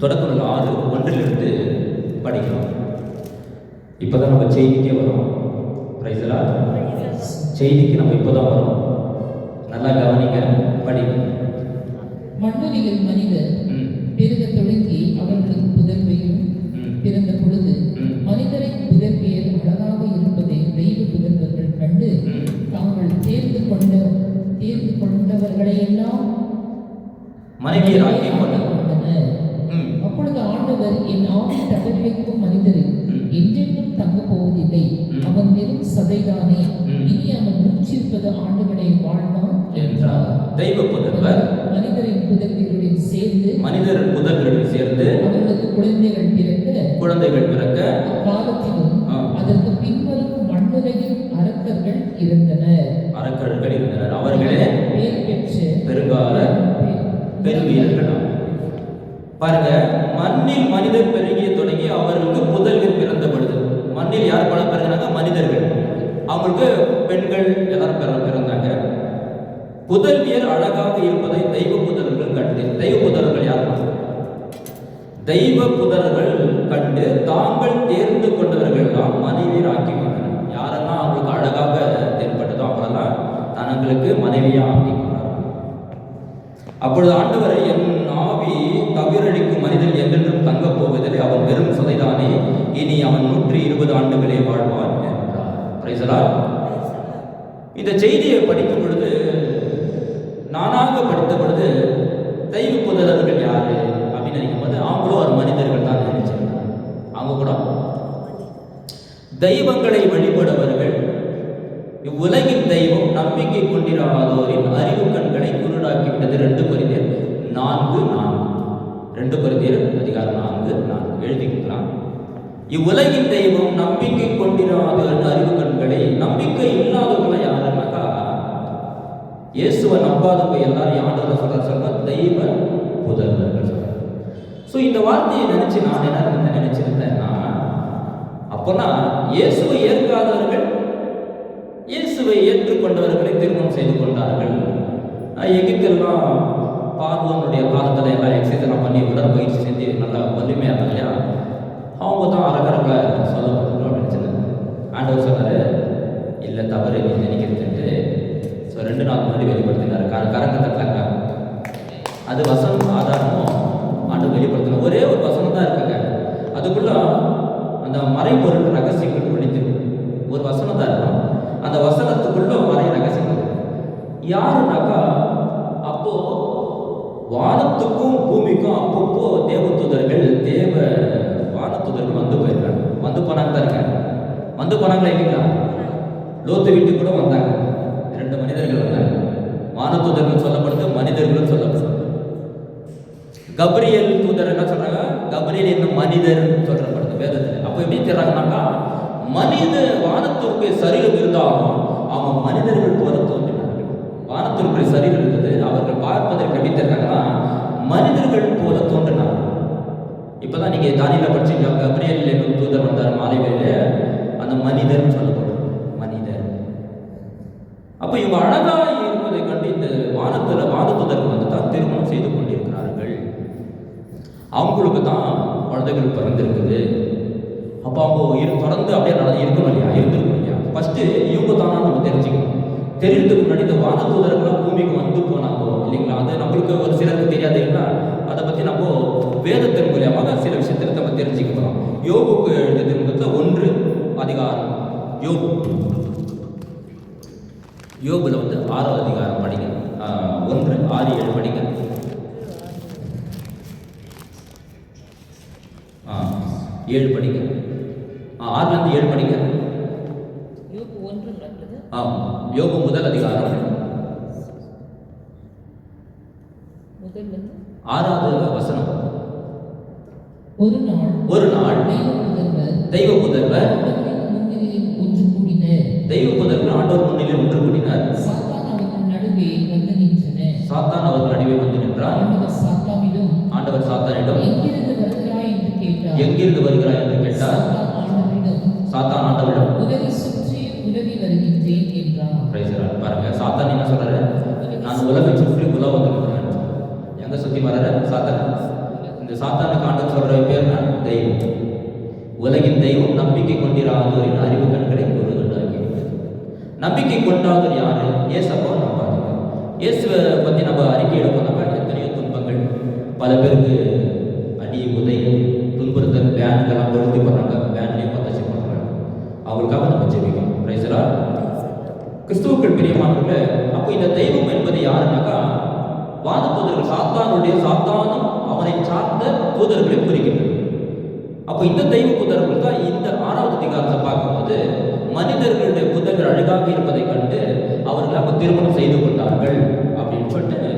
தொடக்க நூல் 6:1 படிக்கலாம். இப்போதான் நம்ம செய்திக்கே வரோம். பிரைஸ்லா செய்திக்கு நம்ம இப்போதான் வரோம். நல்லா கவனிங்க, படிங்க. மண்ணுரிகள் மனிதர் பெருக தொடங்கி அவர்களுக்கு புதல்வையும் பிறந்த பொழுது மனிதரின் புதல்வியர் அழகாக இருப்பதை தெய்வ புதல்வர்கள் கண்டு தாங்கள் தேர்ந்து கொண்டவர்களை எல்லாம் மனைவியராக்கி கொண்டார். 20 ஆண்டுகளை வாழ்வான் என்றார். தெய்வ புதல்வர் மனிதரின் புதல்வர்களுடன் சேர்ந்து அவர்களுக்கு குழந்தைகள் பிறக்க அக்காலத்திலும் அதற்கு பின்வரும் மண்ணுலகில் அரக்கர்கள் இருந்தனர். அவர்களே பேர் பெற்று பெருங்கால பெருவீரர்கள். பாருங்க, மண்ணில் மனிதர் பெருகிய தொடங்கி அவர்களுக்கு புதல்வர் பிறந்த பொழுது, மண்ணில் யார் பல பிறந்தாங்க? மனிதர்கள். அவங்களுக்கு பெண்கள் எல்லாரும் பிறந்தாங்க. புதல்வியர் அழகாக இருப்பதை தெய்வ புதல்வர்கள் கண்டு, தெய்வ புதல்வர்கள் யார்? தெய்வ புதல்வர்கள் கண்டு தாங்கள் தேர்ந்து கொண்டவர்கள் எல்லாம் மனைவியர் ஆக்கி கொண்டனர். யாரெல்லாம் அவங்களுக்கு அழகாக தென்பட்டதோ அவரெல்லாம் தங்களுக்கு மனைவியா ஆக்கி கொண்டார். அப்பொழுது ஆண்டவரை, என் ஆவி தவிரடிக்கும் மனிதன் என்றென்றும் தங்கப் போவதில்லை, அவன் வெறும் சதைதானே, இனி அவன் 120 ஆண்டுகளே வாழ்வான் என்றார். Price the Lord. இந்த செய்தியை படிக்கும் பொழுது, நானாக படித்த பொழுது, தெய்வ புதல்வர்கள் யாரு அப்படின்னு நினைக்கும்போது அவங்களும் ஒரு மனிதர்கள் தான் நினைச்சேன். அவங்க கூட தெய்வங்களை வழிபடுபவர்கள். இவ்வுலகின் தெய்வம் நம்பிக்கை கொண்டிராதோரின் அறிவு கண்களை குருடாக்கிவிட்டது. 2 கொரிந்தியர் 4:4. 2 கொரிந்தியர் அதிகாரம் 4:4 எழுதிக்கலாம். இவ்வுலகின் தெய்வம் நம்பிக்கை கொண்டிராதோரின் அறிவு கண்களை, நம்பிக்கை இல்லாதவங்களை யாருன்னாக்கா இயேசுவை நம்பாதவங்க எல்லாரும் ஆண்டவர் சொல்ற தெய்வ புதல்வர்கள் சொல்றாங்க. ஸோ இந்த வார்த்தையை நினைச்சு நான் என்ன நினைச்சிருந்தேன்னா, அப்போனா இயேசுவை ஏற்காதவர்கள் இயேசுவை ஏற்றுக்கொண்டவர்களை திருமணம் செய்து கொண்டார்கள். எகிப்தெல்லாம் பார்வோனுடைய காலத்தில் எல்லாம் எக்ஸசைஸ்லாம் பண்ணி உடற்பயிற்சி செஞ்சு நல்லா வலிமையாக இல்லையா, அவங்க தான் அரகரங்களை சொல்லப்பட்டிருக்கோம் நினச்சிருந்தாங்க. ஆண்டவர் சொன்னார், இல்லை தவறு நீ நினைக்கிறதுன்ட்டு. ஸோ 2 நாள் முன்னாடி வெளிப்படுத்தினார். கரங்க தட்டாங்க. அது வசனம் ஆதாரமும் ஆண்டு வெளிப்படுத்தின ஒரே ஒரு வசனம் தான் இருக்குங்க. அதுக்குள்ள அந்த மறைபொருள் ரகசியங்கள் ஒழிஞ்சிருக்கு. ஒரு வசனம் தான் இருக்கும். அந்த வசனத்துக்குள்ள மறை ரகசியங்கள் யாருனாக்கா, அப்போ வானத்துக்கும் பூமிக்கும் அப்பப்போ தேவதூதர்கள் வானதூதர்கள் வந்து போயிருக்காங்க. வந்து போனாங்க தான் இருக்காங்க. வந்து போனாங்களா இல்லைங்களா? லோத்து வீட்டுக்கு கூட வந்தாங்க. 2 மனிதர்கள் வந்தாங்க. வானதூதர்கள் சொல்லப்படுது, மனிதர்களும் சொல்லப்படுது. கப்ரியேல் தூதர் என்ன சொல்றாங்க? கப்ரியேல் என்னும் மனிதர் சொல்லப்படுது வேதத்தில். அப்போ எப்படி தெரிறாங்கனாக்கா, மனித வானத்திற்கு சரீரம் இருந்தாலும் அவங்க மனிதர்கள் போல தோன்றினார்கள். வானத்திற்கு சரீரம் இருந்தது, அவர்கள் பார்ப்பதற்கு எப்படி தெரிறாங்கன்னா மனிதர்கள் போல தோன்றினார்கள். இப்பதான் நீங்க தானியேல படிச்சீங்க, கப்ரியேல் என்னும் தூதர் வந்தார் மாலை வேளையில, அந்த மனிதர் சொல்லப்படுது, மனிதர். அப்போ இவங்க அழகா இருப்பதை கண்டு இந்த வானதூதர்கள் வந்து தான் திருமணம் செய்து கொண்டிருக்கிறார்கள். அவங்களுக்கு தான் குழந்தைகள் பிறந்திருக்குது. அப்போ அவங்க தொடர்ந்து அப்படியே இருக்கணும் இல்லையா, இருந்திருக்கணும் இல்லையா. ஃபர்ஸ்ட் இவங்க தானா நம்ம தெரிஞ்சுக்கணும். தெரியறதுக்கு முன்னாடி இந்த வானதூதர்கள்லாம் பூமிக்கு வந்து போனாங்க இல்லைங்களா, அது நம்மளுக்கு ஒரு சிலருக்கு தெரியாது இல்லைங்களா. அதை பற்றி நம்ம வேதத்தின் மூலியமாக சில விஷயத்தில் நம்ம தெரிஞ்சுக்க போகிறோம். யோபுக்கு எழுதிய திருமுகத்தில் 1 அதிகாரம் யோபுல வந்து 6வது அதிகாரம் படிங்க. 1, 6, 7 படிங்க. 7 படிங்க. 6லேருந்து 7 படிங்க. யோபு முதல் அதிகாரம் 6வது வசனம். ஒரு நாள் தெய்வ புதல்வர் ஆண்டவர் முன்னிலையில் ஒன்று கூடினர். சாத்தான் அவர்கள் நடுவே வந்து நின்றார். ஆண்டவர் சாத்தானிடம் எங்கிருந்து வருகிறாய் என்று கேட்டார். சாத்தான் ஆண்டவரிடம் பாருங்க, சாத்தான் என்ன சொல்றாரு? நான் உலகை சுற்றி உலக வந்துருக்கிறேன். எங்க சுத்தி வர்ற சாத்தான்? இந்த சாத்தானுக்கு ஆண்டவர் சொல்ற பேர் தெய்வம். உலகின் தெய்வம் நம்பிக்கை கொண்டிராதோரின் அறிவு கண்களை குருடாக்கி. நம்பிக்கை கொண்டாதவர் யாரு? ஏசப்பா நம்பாதீங்க. இயேசுவை பற்றி நம்ம அறிக்கை எடுப்போம்னாக்கா எத்தனையோ துன்பங்கள், பல பேருக்கு அடி உதை துன்புறுத்தல், வேனுக்கெல்லாம் கொளுத்தி போடுறாங்க, வேன்லேயே பத்தச்சு பண்ணுறாங்க. அவங்களுக்காக நம்ம ஜெபிக்கணும். Price the Lord. கிறிஸ்துவுக்குள் பிரியமானவர்களே, அப்போ இந்த தெய்வம் என்பது யாருன்னாக்கா வான தூதர்கள். சாத்தானும் அவனை சார்ந்த தூதர்களை குறிக்கின்றது. அப்போ இந்த தெய்வ புதர்கள் தான் இந்த 6வது அதிகாரத்தை பார்க்கும்போது மனிதர்களுடைய புதர்கள் அழகாக இருப்பதை கண்டு அவர்கள் அப்போ திருமணம் செய்து கொண்டார்கள் அப்படின்னு சொல்லிட்டு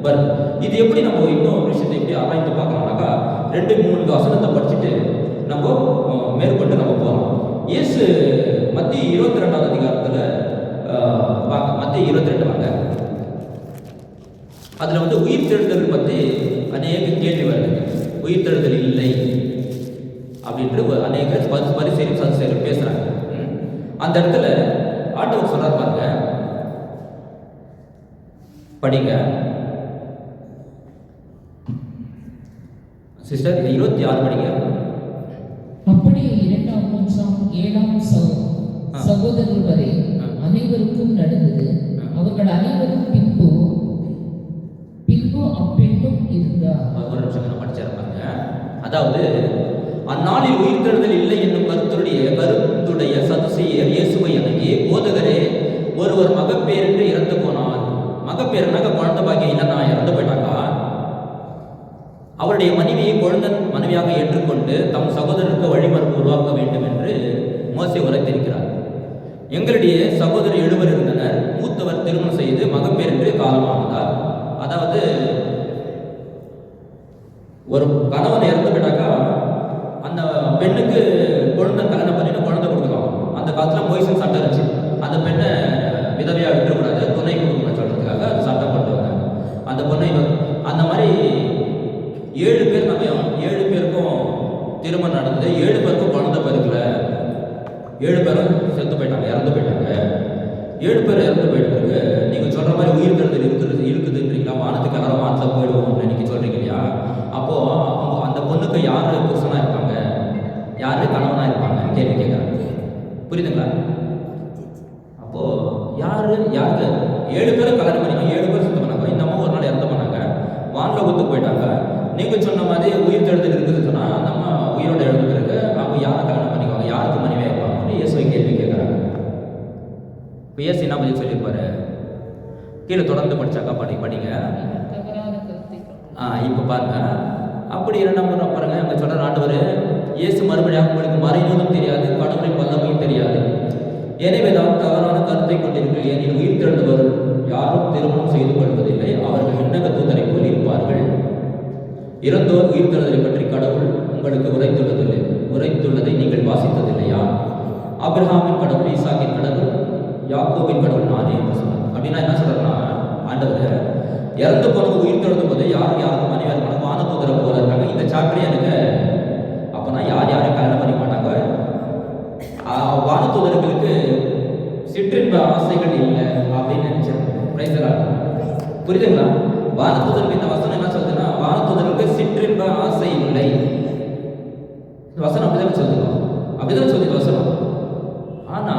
வருது. இது எப்படி நம்ம இன்னொரு விஷயத்தை எப்படி ஆராய்ந்து பார்க்கலாம்னாக்கா 2-3 வசனத்தை படிச்சுட்டு நம்ம மேற்கொண்டு நம்ம போகலாம். இயேசு மத்திய 22வது அதிகாரத்தில் மத்திய 22 வாங்க, அதில் வந்து உயிர் தெழுதல் பற்றி அநேக கேள்வி வருது. உயிர் தெழுதல் இல்லை அப்படின்ட்டு அநேக பரிசேயரும் சதுசேயரும் பேசுறாங்க. அந்த இடத்துல ஆண்டவர் சொல்றார் பாருங்க, படிங்க சிஸ்டர் 26 படிங்க. அப்படியே 2ஆம் 3ஆம் 7ஆம் சகோதரர் வரை அனைவருக்கும் நடந்தது. அவர்கள் அனைவரும் பின்பு அப்பெண்ணும் இருந்தார். ஒரு நிமிஷம் படிச்சிருப்பாங்க. அதாவது அந்நாளில் உயிர்த்தெழுதல் இல்லை என்னும் கருத்துடைய சதுசேயர் இயேசுவை அணுகி, போதகரே, ஒருவர் மகப்பேரென்று இறந்து போனார். மகப்பேருனாக்க குழந்தை பாக்கியம் இல்லைன்னா இறந்து போயிட்டாக்கா அவருடைய மனைவியை குழந்தன் மனைவியாக ஏற்றுக்கொண்டு தம் சகோதரருக்கு வழிமரபு உருவாக்க வேண்டும் என்று மோசே உரைத்திருக்கிறார். எங்களுடைய சகோதரர் 7 இருந்தனர். மூத்தவர் திருமணம் செய்து மகப்பேர் என்று காலமானதார். அதாவது ஒரு கணவன் இறந்து போயிட்டாக்கா அந்த பெண்ணுக்கு குழந்தை கல்யாணம் பண்ணிட்டு குழந்தை கொடுக்கலாம். அந்த காலத்தில் மோய்சன் சட்டம் இருந்துச்சு. அந்த பெண்ணை விதவையாக விட்டுக்கூடாது, துணை கொடுக்கணும்னு சொல்றதுக்காக அது சட்டம் கொண்டு வந்தாங்க. அந்த பொண்ணை அந்த மாதிரி 7 பேர் நம்ம 7 பேருக்கும் திருமணம் நடந்தது. 7 பேருக்கும் குழந்தை பிறக்கல. 7 பேரும் செத்து போயிட்டாங்க, இறந்து போயிட்டாங்க. 7 பேர் இறந்து போயிட்ட பிறகு நீங்கள் சொல்கிற மாதிரி உயிர் தெழுதல் இருக்குதுன்றீங்களா? வானத்துக்கு எல்லாரும் வானத்தில் போயிடுவோம்னு நீங்கள் சொல்கிறீங்க இல்லையா? அப்போது அந்த பொண்ணுக்கு யார் புருஷனாக இருப்பாங்க, யார் கணவனாக இருப்பாங்கன்னு கேள்வி கேட்குறாங்க. புரியுதுங்களா? அப்போது யாருக்கு 7 பேரும் கல்யாணம் பண்ணிக்கணும், 7 பேர் சுத்தம் பண்ணாங்க. இந்த அம்மா ஒரு நாள் இறந்து பண்ணாங்க, வானில் ஒத்து போயிட்டாங்க. நீங்கள் சொன்ன மாதிரி உயிர் தெழுதல் இருக்குதுன்னு சொன்னால் அந்த அம்மா உயிரோட எழுந்த பிறகு அவங்க யாரை கல்யாணம் பண்ணிக்குவாங்க, யாருக்கு மனைவியாக இருப்பாங்கன்னு இயேசுவை கேள்வி கேட்குறாங்க. இப்போ இயேசு என்ன பதில் சொல்லியிருப்பாரு? கீழே தொடர்ந்து படிச்சாக்கா படிங்க. இப்போ பாருங்க, அப்படி 2ஆம் முறை பாருங்க, அங்கே சொல்கிற ஆண்டவர் இயேசு மறுபடியும் உங்களுக்கு மறைநூலும் தெரியாது, கடவுளின் வல்லமையும் தெரியாது. எனவே தான் தவறான கருத்தை கொண்டிருக்கிறீர்கள். ஏனெனில் உயிர் தெழுந்தவர் யாரும் திருமணம் செய்து கொள்வதில்லை, அவர்கள் விண்ணக தூதரை போல் இருப்பார்கள். இறந்தோர் உயிர் தெழுதலை பற்றி கடவுள் உங்களுக்கு உரைத்துள்ளதை நீங்கள் வாசித்ததில்லையா? ஆபிரகாமின் கடவுள், ஈசாக்கின் கடவுள், யாக்கோபின் கடவுள் நானே என்று சொன்னார். அப்படின்னா என்ன சொல்றேன்னா, ஆண்டவர் இறந்து போனது உயிர் தெழுந்த போது யாருக்கும் மனைவியாக இருப்பாங்க, வான தூதரை போல இருக்காங்க. இந்த சாப்பிட்டே எனக்கு அப்போனா யாரையும் கல்யாணம் பண்ணிக்க மாட்டாங்க. வான தூதர்களுக்கு சிற்றின்ப ஆசைகள் இல்லை அப்படின்னு நினைச்சேன். புரியுதுங்களா? வான தூதருக்கு இந்த வசனம் என்ன சொல்லுதுன்னா, வான தூதருக்கு சிற்றின்ப ஆசை இல்லை. வசனம் அப்படிதான் சொல்லுது வசனம். ஆனா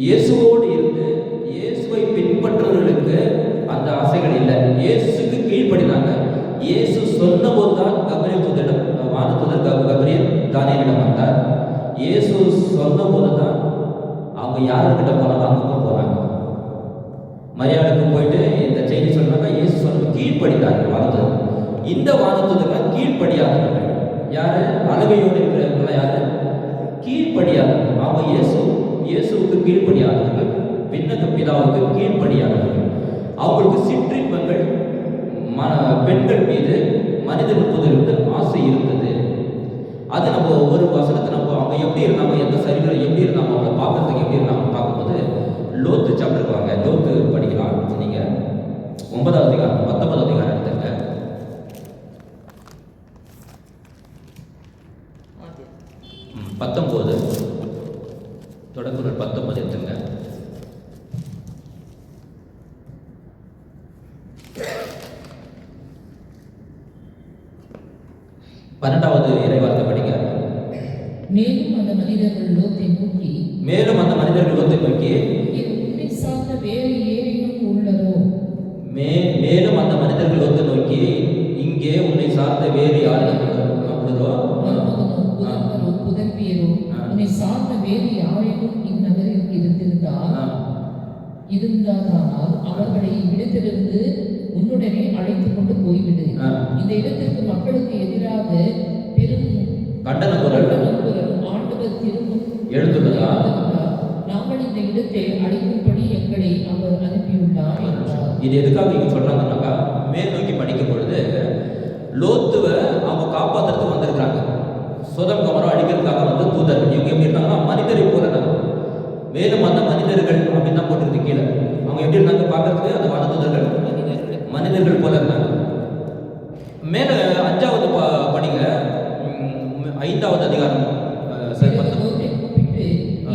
இயேசுவோடு இருந்து இயேசுவை பின்பற்றுவர்களுக்கு அந்த ஆசைகள் இல்லை. இயேசுக்கு கீழ்ப்படினாங்க. இயேசு சொன்ன போதுதான் கபிரியல் தூதரிடம், வான தூதர் கபிரியல் தானியேலிடம் வந்தார். இயேசு சொன்ன போதுதான் அவங்க யாருக்கிட்ட போனாங்க, அங்கே போனாங்க. மரியாதைக்கு போயிட்டு இந்த செய்தி சொன்னாங்க. இயேசு சொன்ன கீழ்ப்படினார்கள் வானதூதர். இந்த வானதூதர்கள் கீழ்ப்படியாதவர்கள். யாரு? அழுகையோடு இருக்கிறவங்கள யாரு? கீழ்ப்படியாதவர்கள். அவங்க இயேசுவுக்கு கீழ்ப்படியாதவர்கள், விண்ணக பிதாவுக்கு கீழ்ப்படியாதவர்கள். அவங்களுக்கு சிற்றின்பங்கள் பெண்கள் மீது மனிதர்கள் புதருக்கு ஆசை இருந்தது. அது நம்ம ஒரு வசனத்தை நம்ம அவங்க எப்படி இருந்தாங்க, எந்த சரீரம் எப்படி இருந்தாங்க, அவங்களை பார்க்கறதுக்கு எப்படி இருந்தாங்க பார்க்கும்போது லோத்து சாப்டருக்கு வாங்க. லோத்து படிக்கலாம். நீங்கள் 9வது அதிகாரம் 19வது அதிகாரம் எடுத்துங்க. 19 தொடக்குறள் 19 எடுத்துங்க. பன்னெண்டாவது இறைவார்த்தை படிங்க. மேலும் அந்த மனிதர்கள் லோத்தை நோக்கி உன்னை சார்ந்த வேறு ஏதேனும் உள்ளதோ? மேலும் அந்த மனிதர்கள் லோத்தை நோக்கி, இங்கே உன்னை சார்ந்த வேறு யாரும் உள்ளதோ? புதல்வியரோ உன்னை சார்ந்த வேறு யாரேனும் இந்நகரில் இருந்தால் அவர்களை இடத்திலிருந்து உன்னுடனே அழைத்து கொண்டு போய்விடு. இந்த இடத்திற்கு மக்களுக்கு எதிராக பெரும் கண்டன குரல் ஆண்டவர் திரும்பும் எழுந்துள்ளதா? நாங்கள் இந்த இடத்தை அழிக்கும்படி எங்களை அவர் அனுப்பியுள்ளார் என்றார். இது எதுக்காக இங்க சொல்றாங்கன்னாக்கா, மேல் நோக்கி படிக்கும் பொழுது லோத்துவை அவங்க காப்பாத்துறதுக்கு வந்திருக்கிறாங்க. சோதம் கமரா அடிக்கிறதுக்காக வந்து தூதர்கள். இவங்க எப்படி இருந்தாங்கன்னா மனிதரை போல இருந்தாங்க. மேலும் அந்த மனிதர்கள் அப்படின்னு தான் போட்டிருக்கு கீழே. அவங்க எப்படி இருந்தாங்க பார்க்கறதுக்கு? அந்த வான தூதர்கள் மனிதர்கள் போல இருந்தாங்க. மேல 5வது படிங்க, 5வது அதிகாரம் பிறகு லோத்தை கூப்பிட்டு,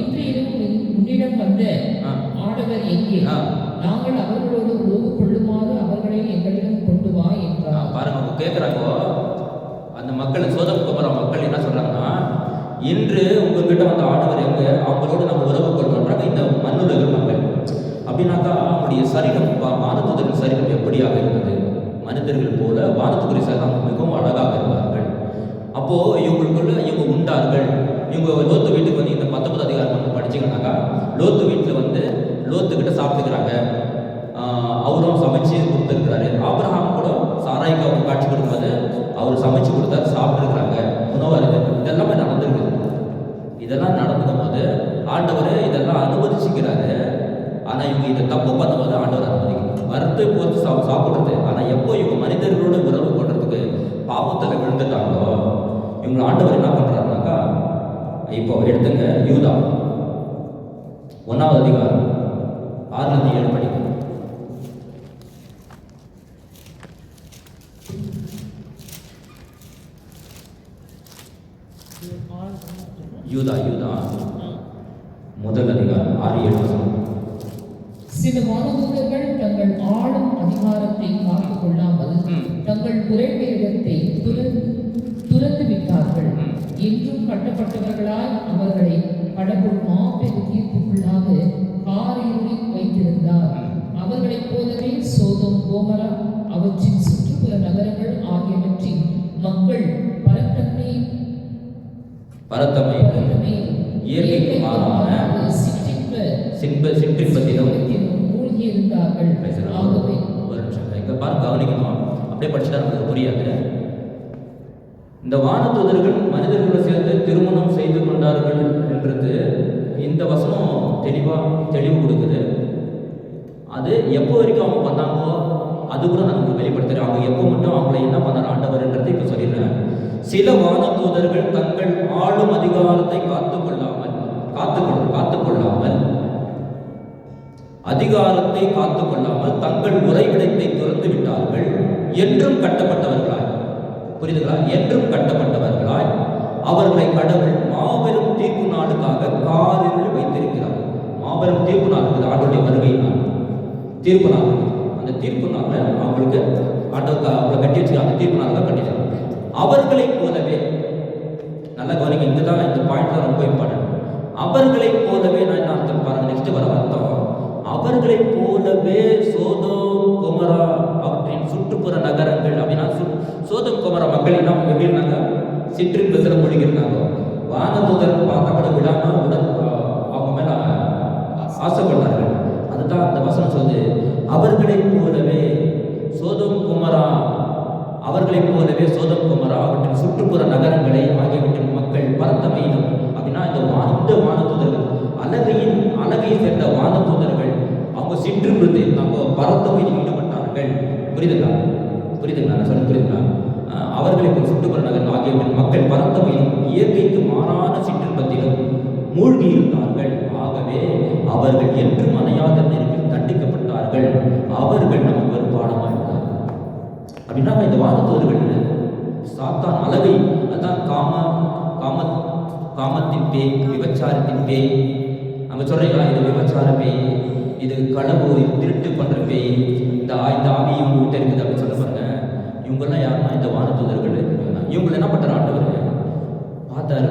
இன்று இரவு உன்னிடம் வந்த ஆடவர் எங்கே? நாங்கள் அவர்களோடு உறவு கொள்ளுமாறு அவர்களை எங்களிடம் கொண்டு வா என்றார். பாருங்க, அவங்க கேட்குறாங்க. அந்த மக்கள், சோதம் குமரா மக்கள் என்ன சொல்றாங்கன்னா, இன்று உங்ககிட்ட வந்த ஆடவர் எங்க? அவங்களோட நம்ம உறவு கொள்றோம்ன்றாங்க இந்த மண்ணுலக மக்கள். அப்படின்னாக்கா அவங்களுடைய சரீரம், வானத்துதரின் சரீரம் எப்படியாக இருந்தது? மனிதர்கள் போல வானத்துக்குரிய சரீரம் மிகவும் அழகாக இருந்தார்கள். அப்போ இவங்களுக்குள்ள இவங்க உண்டார்கள். இவங்க லோத்து வீட்டுக்கு வந்து இந்த 19வது அதிகாரம் வந்து படிச்சிங்கன்னாக்கா, லோத்து வீட்டில் வந்து லோத்துக்கிட்ட சாப்பிட்டுக்கிறாங்க. அவரும் சமைச்சு கொடுத்துருக்கிறாரு. ஆபிரகாம் கூட சாராய்க்கு அவங்க காட்சி கொடுக்கும்போது அவர் சமைச்சு கொடுத்தாரு, சாப்பிட்டுருக்குறாங்க, உணவாக இருக்குது. இதெல்லாமே நடந்துருக்குது. இதெல்லாம் நடந்துக்கும் போது ஆண்டவர் இதெல்லாம் அனுமதிச்சுக்கிறாரு. ஆனால் இவங்க இதை தப்பு பண்ணும்போது ஆண்டவர் அனுமதிக்கிறார். வறுத்து போட்டு சாப்பிட்றது. ஆனால் எப்போ இவங்க மனிதர்களோட உறவு கொள்றதுக்கு பாவத்தில் விழுந்துட்டாங்களோ, இவங்க ஆண்டவர் என்ன பண்ணுறாருனாக்கா, இப்போ எடுத்துங்க யூதா 1வது அதிகாரம் 6-7 படிக்கும். யூதா 1 அதிகாரம் 6-7. சில வானதூதர்கள் தங்கள் ஆளும் அதிகாரத்தை காத்துக் கொள்ளாமல் தங்கள் உறைவிடத்தை துறந்து விட்டார்கள். என்றும் கட்டப்பட்டவர்களால் அவர்களை கடவுள் மாபெரும் தீர்ப்புக்குள்ளாக காரிருளில் வைத்திருந்தார். அவர்களைப் போலவே சோதோம் கோமரா அவற்றின் சுற்றுப்புற நகரங்கள் ஆகியவற்றின் மக்கள் பரத்தமை இயற்கைக்கு மாறான சிற்றின்பத்திலும் மூழ்கி இருந்தார்கள். ஆகவே ஒரு நிமிஷம் இங்க பாருங்க, கவனிக்கணும். அப்படியே படிச்சுட்டா நமக்கு புரியாது. இந்த வானதூதர்கள் மனிதர்களோடு சேர்ந்து திருமணம் செய்து கொண்டார்கள் என்றது இந்த வசனம் தெளிவு கொடுக்குது. அது எப்போ வரைக்கும் அவங்க பண்ணாங்களோ அது கூட நமக்கு வெளிப்படுத்துறேன். அவங்க எப்போ மட்டும் அவங்களை என்ன பண்ணார் ஆண்டவர்ன்றது இப்போ சொல்லிடுறேன். சில வானதூதர்கள் தங்கள் ஆளும் அதிகாரத்தை காத்துக்கொள்ளாமல் தங்கள் உறைவிடத்தை துறந்து விட்டார்கள். என்றும் கட்டப்பட்டவர்களாய், புரியுதுங்களா? என்றும் கட்டப்பட்டவர்களாய் அவர்களை கடவுள் மாபெரும் தீர்ப்பு நாளுக்காக காரில் வைத்திருக்கிறார். மாபெரும் தீர்ப்பு நாள் இருக்குது, ஆண்டவருடைய வருகை நாள், தீர்ப்பு நாள். அந்த தீர்ப்பு நாளில் அவங்களுக்கு ஆண்டவர் அவங்களை கட்டி வச்சுக்கிறாங்க. தீர்ப்பு நாள் தான் கட்டிடுறாங்க. அவர்களைப் போலவே, நல்லா கவனிங்க, இதுதான் இந்த பாயிண்ட் தான் ரொம்ப இம்பார்ட்டன்ட். அவர்களைப் போலவே நான் என்ன அர்த்தம் பாருங்க, நெக்ஸ்ட் வர அர்த்தம். அவர்களைப் போலவே சோதோம் கொமரா அவற்றின் சுற்றுப்புற நகரங்கள். அப்படின்னா சோதோம் கொமரா மக்கள் என்ன எப்படி இருந்தாங்க? சிற்றின்பத்தில் மூழ்கியிருந்தாங்க. வானதூதர் பார்த்தா கூட விடாம உடன் அவங்க மேல ஆசைப்பட்டார்கள். அதுதான் அந்த வசனம் சொல்லுது. அவர்களைப் போலவே சோதோம் கொமரா அவற்றின் சுற்றுப்புற நகரங்களை ஆகியவற்றின் மக்கள் பரத்தமையிலும். அப்படின்னா இந்த வானதூதர்கள் அழகை சேர்ந்த வானதூதர்கள் அவங்க சிற்றின்பத்தை நம்ம பரத்தமையில் ஈடுபட்டார்கள். புரியுதுங்களா நான் சொல்ல புரியுதுங்களா? அவர்களுக்கு சுற்றுப்புற நகர் ஆகியவற்றின் மக்கள் பரத்தமையிலும் இயற்கைக்கு மாறான சிற்றின்பத்திலும் மூழ்கி இருந்தார்கள். ஆகவே அவர்கள் என்றும் அணையாத நெருப்பில் தண்டிக்கப்பட்டார்கள். அவர்கள் நமக்கு ஒரு பாடமாயிருந்தார்கள். அப்படின்னா இந்த வானதூதர்கள் சாத்தான் அழகை, அதான் காமத்தின் பேய், விபச்சாரத்தின் பேய். நம்ம சொல்றீங்களா, இது விபச்சார பேய், இது களவு, இது திருட்டு பண்ற பேய், இந்த ஆவி இவங்க கிட்ட இருக்குது அப்படின்னு சொல்ல பாருங்க. இவங்கெல்லாம் யாருன்னா இந்த வானதூதர்கள். இவங்களை என்ன பண்ற ஆண்டவர்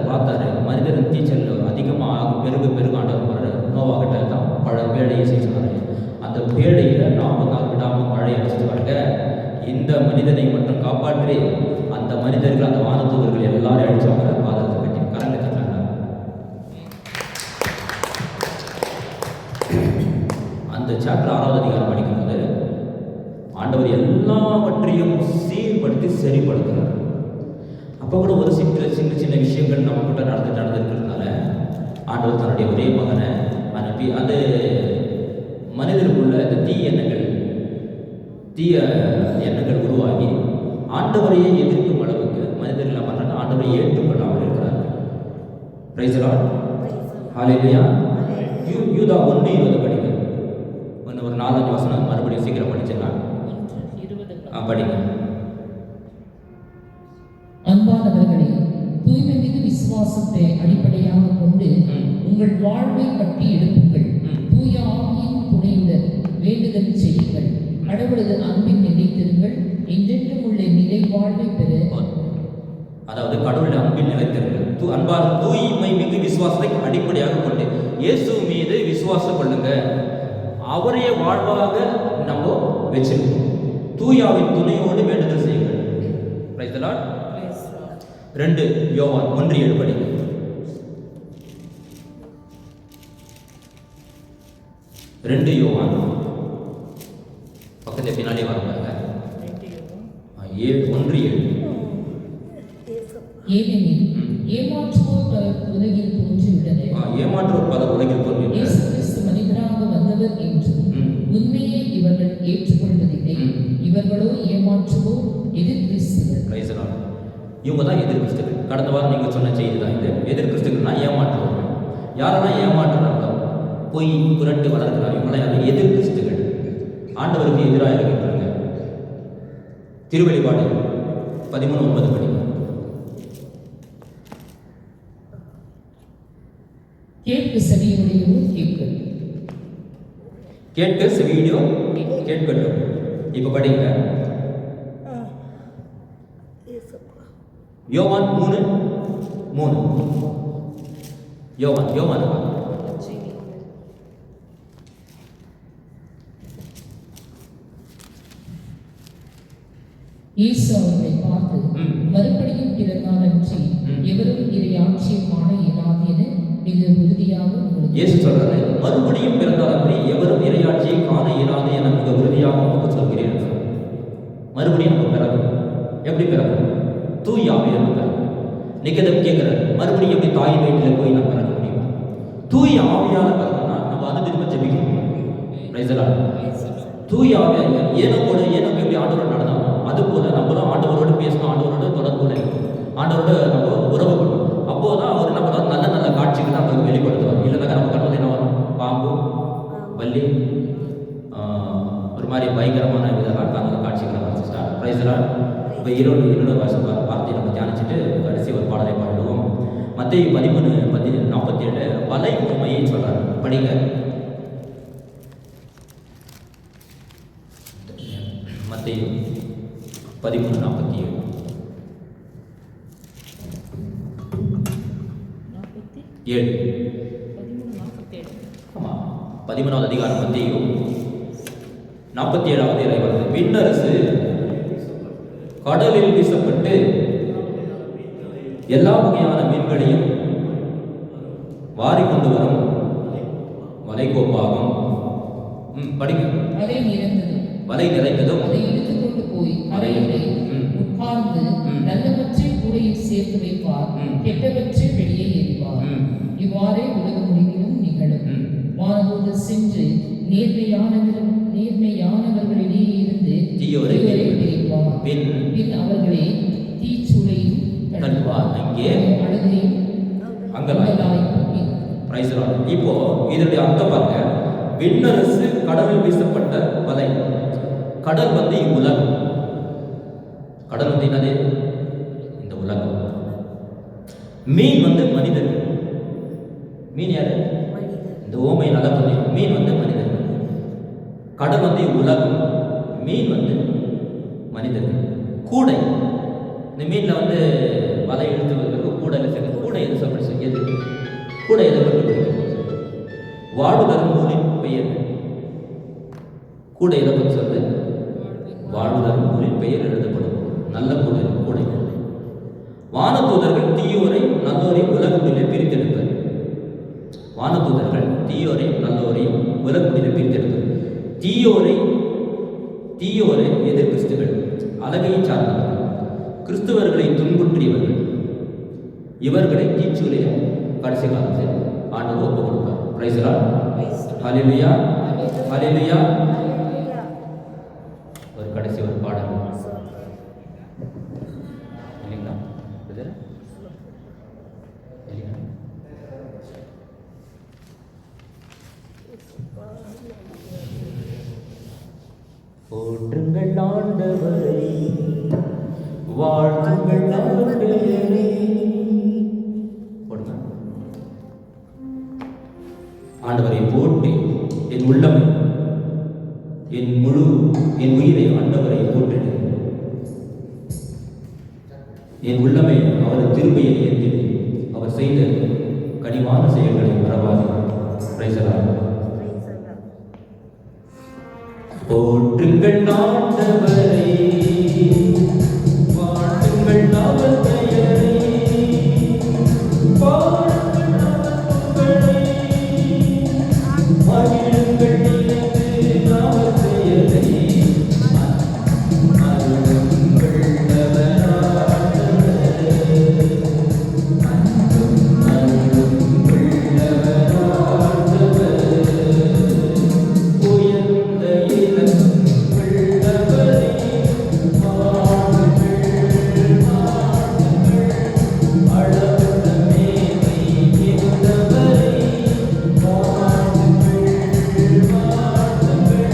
பார்த்தாரு மனிதரின் தீச்சல் அதிகமாக பெருக ஆண்டவர் நோவாகிட்ட தான் பல பேழையை செஞ்சாரு. அந்த பேழையில 40 நாள் விடாமல் மழை அடிச்சுட்டு பாருங்க. இந்த மனிதனை மட்டும் காப்பாற்றி அந்த மனிதர்கள், அந்த வானதூதர்கள் எல்லாரும் அடிச்சாங்க. பாதத்தை கட்டி கரங்களை கட்டினாங்க. அந்த சாப்டர் 6வது அதிகாரம் படிக்கும்போது ஆண்டவர் எல்லாவற்றையும் சீர்படுத்தி சரிப்படுத்துறார். அப்போ கூட ஒரு சின்ன சின்ன விஷயங்கள் நம்மக்கிட்ட நடந்துருக்கிறதுனால ஆண்டவர் தன்னுடைய ஒரே மகனை அனுப்பி அந்த மனிதருக்குள்ள இந்த தீய எண்ணங்கள் உருவாகி ஆண்டவரையே எதிர்க்கும் அளவுக்கு மனிதர்கள் என்ன பண்றாங்க, ஆண்டவரை ஏற்றுக்கொள்ளாமல் இருக்கிறார்கள். Praise the lord. ஹalleluya. யூதா 1:20 படிங்க. ஒரு 4-5 வசனம் மறுபடியும் சீக்கிரம் படிச்சிடலாம். படிங்க. அன்பானவர்களே, தூய்மை மிகு விசுவாசத்தை அடிப்படையாக கொண்டு உங்கள் வாழ்வை கட்டி எழுப்புங்கள். தூய ஆவியின் துணையுடன் வேண்டுதல் செய்யுங்கள். கடவுளது அன்பின் நிலைத்திருங்கள். என்றென்றும் உள்ள நிலை வாழ்வை பெற. அதாவது கடவுளுடைய அன்பின் நிலைத்திருங்கள். அன்பான தூய்மை மிகு விசுவாசத்தை அடிப்படையாக கொண்டு இயேசு மீது விசுவாசம் கொள்ளுங்க. அவரையே வாழ்வாக நம்ம வச்சிருக்கோம். தூயாவின் துணையோடு வேண்டுதல் செய்யுங்கள். Price the Lord. 2 யோவான் 1:7 படிங்க. 2 யோவான் பக்கத்துல பின்னாலே வராங்க. 1:7. ஏனெனில் ஏமாற்றுவோர் பலர் உலகில் தோன்றியுள்ளனர். ஏமாற்றுவோர் பலர் உலகில் தோன்றியுள்ளனர். இயேசு கிறிஸ்து மனிதராக வந்தவர் என்றும் உண்மையை இவர்கள் ஏற்றுக்கொள்வதில்லை. இவர்களோ ஏமாற்றுவோர், எதிர் கிறிஸ்துகள். Price the Lord. இவங்க தான் எதிர் கிறிஸ்துகள். கடந்த வாரம் நீங்க சொன்ன செய்தி தான் இது. எதிர் கிறிஸ்துகள்னா ஏமாற்றுவார்கள். யாரெல்லாம் ஏமாற்றுறாங்க, பொய் புரட்டு வளர்க்கிறாங்க, இவங்களாம் யாரும் எதிர் கிறிஸ்துகள். ஆண்டவருக்கு எதிராக இருக்கின்றாங்க. திருவெளிப்பாடு 13:9 படிங்க. கேட்க செவியுடையோர் கேட்கட்டும். கேட்க செவியுடையோ கேட்கட்டும். இப்ப படிங்க. யோவான் 3:3. யோவான் இயேசு அவர்களை பார்த்து, மறுபடியும் பிறந்தாலன்றி எவரும் இதை ஆட்சியம் காண இயலாது என மிக உறுதியாக உங்களுக்கு. இயேசு சொல்றாரு, மறுபடியும் பிறந்தாலன்றி எவரும் இறையாட்சியை காண இயலாது என மிக உறுதியாக உங்களுக்கு சொல்கிறேன். மறுபடியும் நம்ம பிறக்கும். எப்படி பிறக்கும்? தூய் ஆவியானவர் பிறக்கும். நிகதம் கேட்கிறார், மறுபடியும் எப்படி தாய் வயிற்றில் போய் நம்ம பிறக்க முடியும்? தூய் ஆவியான பிறகுனா நம்ம அதை திரும்ப ஜெபிக்கணும். Price the Lord. தூய் ஆவியான ஏனோட எப்படி ஆண்டவரோடு நடந்தாலும் அது போல நம்மளும் ஆண்டவரோடு பேசணும், ஆண்டவரோடு தொடர்புல இருக்கணும், ஆண்டவரோட நம்ம உறவு பண்ணணும். அப்போதான் அவர் நம்ம நல்ல நல்ல காட்சிகளை நம்மளுக்கு வெளிப்படுத்துவார். இல்லைனாக்கா நம்ம கண்ணில் என்ன வரும்? பாம்பு, வள்ளி, ஒரு மாதிரி பயங்கரமான இதெல்லாம் நல்ல காட்சிகளை வச்சுட்டாங்க. Price the Lord. இப்போ இன்னொரு வார்த்தையை நம்ம தியானிச்சுட்டு கடைசி ஒரு பாடலை பாடுவோம். மத்தேயு 13:47 வலை உண்மையை சொல்றாரு. படிங்க. மத்தேயு 13:47. 13வது அதிகாரம் மத்தேயு 47வது இறைவன். விண்ணரசு கடலில் வீசப்பட்டு எல்லா வகையான மீன்களையும் வாரிக்கொண்டு வரும் வலைகோப்பாகும். படிங்க. வலை நிறைந்ததும் அதை எடுத்துக்கொண்டு போய் அறையிலே உட்கார்ந்து நல்லவற்றை கூடையில் சேர்த்து வைப்பார், கெட்டவற்றை வெளியே எறிவார். இவ்வாறே உலக முடிவிலும் நிகழும். வானதூதர் சென்று நேர்மையானவர்களிடையே இருந்து தீயோரை பிரிப்பார். பின் அவர்களை தீச்சூளையும் தள்ளுவார். அங்கே அழுகையும் அங்கலாய்ப்பும். Price the Lord. இப்போ இதனுடைய அர்த்தம் பாருங்க. விண்ணரசு கடலில் வீசப்பட்ட வலை. கடல் வந்து உலகம். கடல் வந்து என்னது? இந்த உலகம். மீன் வந்து மனிதர்கள். மீன் யாரு? இந்த ஓமை நல்லா புரியும். மீன் வந்து மனிதர்கள். கடல் வந்து உலகம், மீன் வந்து மனிதர்கள். கூடை. இந்த மீனில் வந்து வலை இழுத்து வருவதற்கு கூடை சேர்ந்து. கூடை எது சொல்றது? கூடை எதை பற்றி? வாழ்வுதரும் நூலின் பெயர். கூடை எதை பற்றி சொல்றது? வாழ்வுதரும் நூலின் பெயர் எழுதப்படும். நல்ல கூடை. வானதூதர்கள் தீயோரை நல்லோரையும் உலகத்திலே பிரித்தெடுப்பர். வானதூதர்கள் தீயோரை நல்லோரையும் உலகத்திலே பிரித்தெடுப்பர். தீயோரை எதிர் கிறிஸ்துகள், அழகையை சார்ந்தவர்கள். கிறிஸ்தவர்களை துன்புற்றியவர்கள். இவர்களை தீச்சுவிலே கடைசி காலத்தில் ஆண்டவர் ஒப்பு கொடுப்பார். Praise the lord. Hallelujah, hallelujah. ஒரு கடைசி ஒரு பாடல் இல்லைங்களா? போற்றுங்கள் ஆண்டவரை, வாழ்த்துங்கள் அவர் பெயரை. ஆண்டவரை போற்றி என் உள்ளமை, என் உயிரை ஆண்டவரை போற்றிடு. என் உள்ளமை அவர் திருமையை ஏற்றிடு. அவர் செய்த கனிவான செயல்களை மறவாது. Praise the lord. போற்றுங்கள் ஆண்டவரை, வாழ்த்துங்கள் அவர் பெயரை, பாடுங்கள் அவர் புகழை, மகிழுங்கள் நினைந்து அவர் செயலை, அருளுங்கள் அவர் ஆண்டவரை, அருளுங்கள் அவர் ஆண்டவரை, உயர்ந்த இலக்கம் உள்ளவரை, பாடுங்கள் பாடுங்கள், அளவற்ற மேன்மை மிகுந்தவரை, பாடுங்கள் பாடுங்கள்,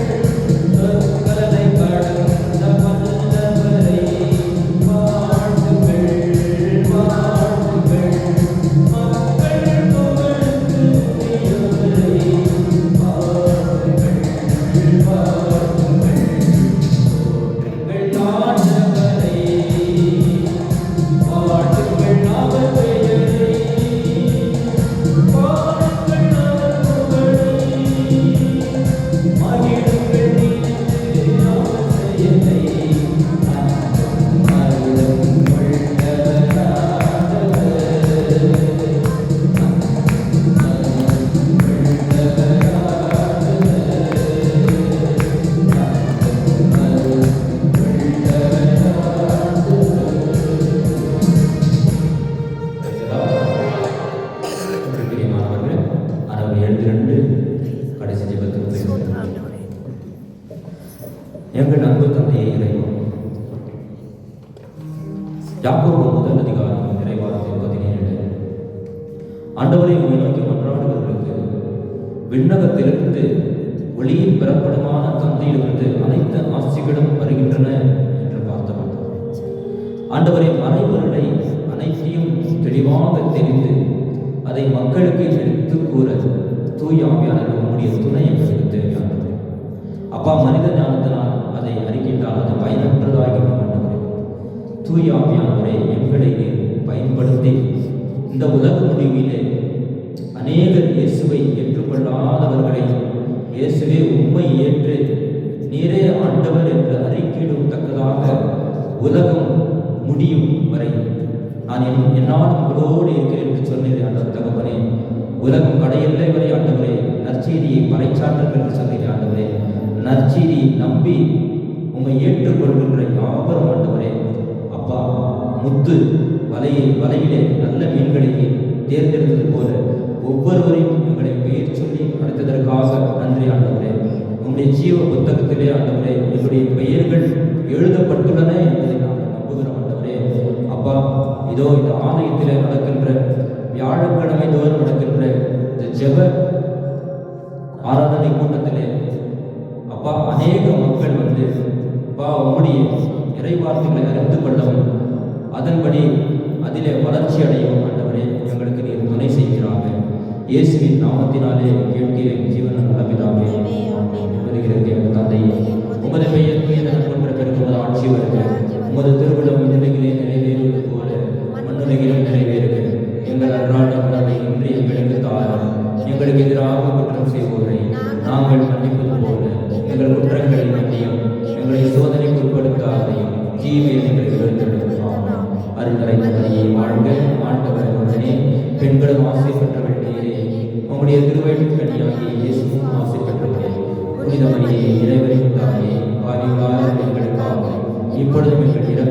சொற்களை கடந்த வல்லவரை, பாடுங்கள் பாடுங்கள், மக்கள் புகழ்ந்து உயர்வரை, பாடுங்கள் பாடுங்கள், போற்றுங்கள் ஆண்டவரை, பாடுங்கள் அவர் பெயரை, பாடுங்கள் அவர் புகழை, மகிழுங்கள் நினைந்து அவர் செயலை, அருளுங்கள் அவர் ஆண்டவரை, பிரியமானவர்களே, அறுபது 72 கடைசி ஜெபத்திற்கு செல்வோம். எங்கள் அன்பு தந்தையே இறைவா, யாக்கோபு முதல் அதிகாரம் இறைவார்த்தை 17. ஆண்டவரை உம்மை நோக்கி மன்றாடுகிறவர்களுக்கு விண்ணகத்திலிருந்து ஒளியின் பிறப்பிடமான தந்தையிலிருந்து அனைத்து ஆசிகளும் வருகின்றன என்று பார்த்தோம். ஆண்டவரை மறைபொருளை அனைத்தையும் தெளிவாக தெரிந்து அதை மக்களுக்கு எடுத்து கூற தூய ஆவியானவர் உம்முடைய துணை எங்களுக்கு தேவையானது. அப்பா, மனித ஞானத்தினால் அதை அறிக்கின்றால் அது பயனற்றதாகிவிடும். ஆண்டவரே, தூய ஆவியானவரை எங்களை நீர் பயன்படுத்தி இந்த உலக முடிவிலே அநேகர் இயேசுவை ஏற்றுக்கொள்ளாதவர்களை இயேசுவே உம்மை ஏற்று நீரே ஆண்டவர் என்று அறிக்கையிடும் தக்கதாக உலகம் முடியும் வரை நான் என்னால் உங்களோடு இருக்கிறேன் என்று சொன்னேன். ஆண்டவர் தகப்பனே, உலகம் கடையெல்லை வரை ஆண்டவரே நற்செய்தியை பறைச்சாற்றுங்கள் என்று சொன்னேன். ஆண்டவரே, நற்செய்தியை நம்பி உம்மை ஏற்றுக்கொள்கின்ற யாவரும் ஆண்டவரே, அப்பா, முத்து வலையிலே நல்ல மீன்களை தேர்ந்தெடுத்தது போல ஒவ்வொருவரையும் எங்களை பெயர் சொல்லி அழைத்ததற்காக நன்றி. ஆண்டவரே, உங்களுடைய ஜீவ புத்தகத்திலே ஆண்டவரே எங்களுடைய பெயர்கள் எழுதப்பட்டுள்ளன என்பதை நாங்கள் நம்புகிறோம். ஆண்டவரே, அப்பா, இதோ இந்த ஆலயத்திலே நடக்கின்ற வியாழக்கிழமை தோறும் நடக்கின்ற இந்த ஜெப ஆராதனை கூட்டத்திலே அப்பா அநேக மக்கள் வந்து அப்பா உம்முடைய இறைவார்த்தைகளை அறிந்து கொள்ளவும் அதன்படி அதிலே வளர்ச்சி அடையவும் ஆண்டவரே எங்களுக்கு நீர் துணை செய்கிறாங்க. இயேசுவின் நாமத்தினாலே கேட்கிறேன் ஜீவன நல்லபிதாவே. வருகிறது எங்கள் தந்தையே, உமது பெயர் மீதன கொன்ற பெருக்குமது ஆட்சி வருக. உமது திருவிழம் நிலைகளே நிறைவேறுவது போல மண்ணுலகிலும் நிறைவேறுக. எங்கள் அன்றாட உணவை இன்று எங்களுக்கு தாரும். எங்களுக்கு எதிராக குற்றம் செய்வோரை நாங்கள் மன்னிப்பது போல எங்கள் குற்றங்களை மன்னியும். எங்களை சோதனைக்கு உட்படுத்தாதையும் தீமையை எங்களை விழுந்தெடுப்பாங்க. அருள் நிறைந்த மரியே வாழ்க, ஆண்டவர் உடனே பெண்களும் ஆசை பெற்றவள் நீரே. உம்முடைய திருவயிற்றின் கனியாகிய இயேசுவும் ஆசை பெற்றவரே. புனித மரியே, இறைவனின் தாயே, பாவிகளான எங்களுக்காக இப்பொழுதும் எங்கள்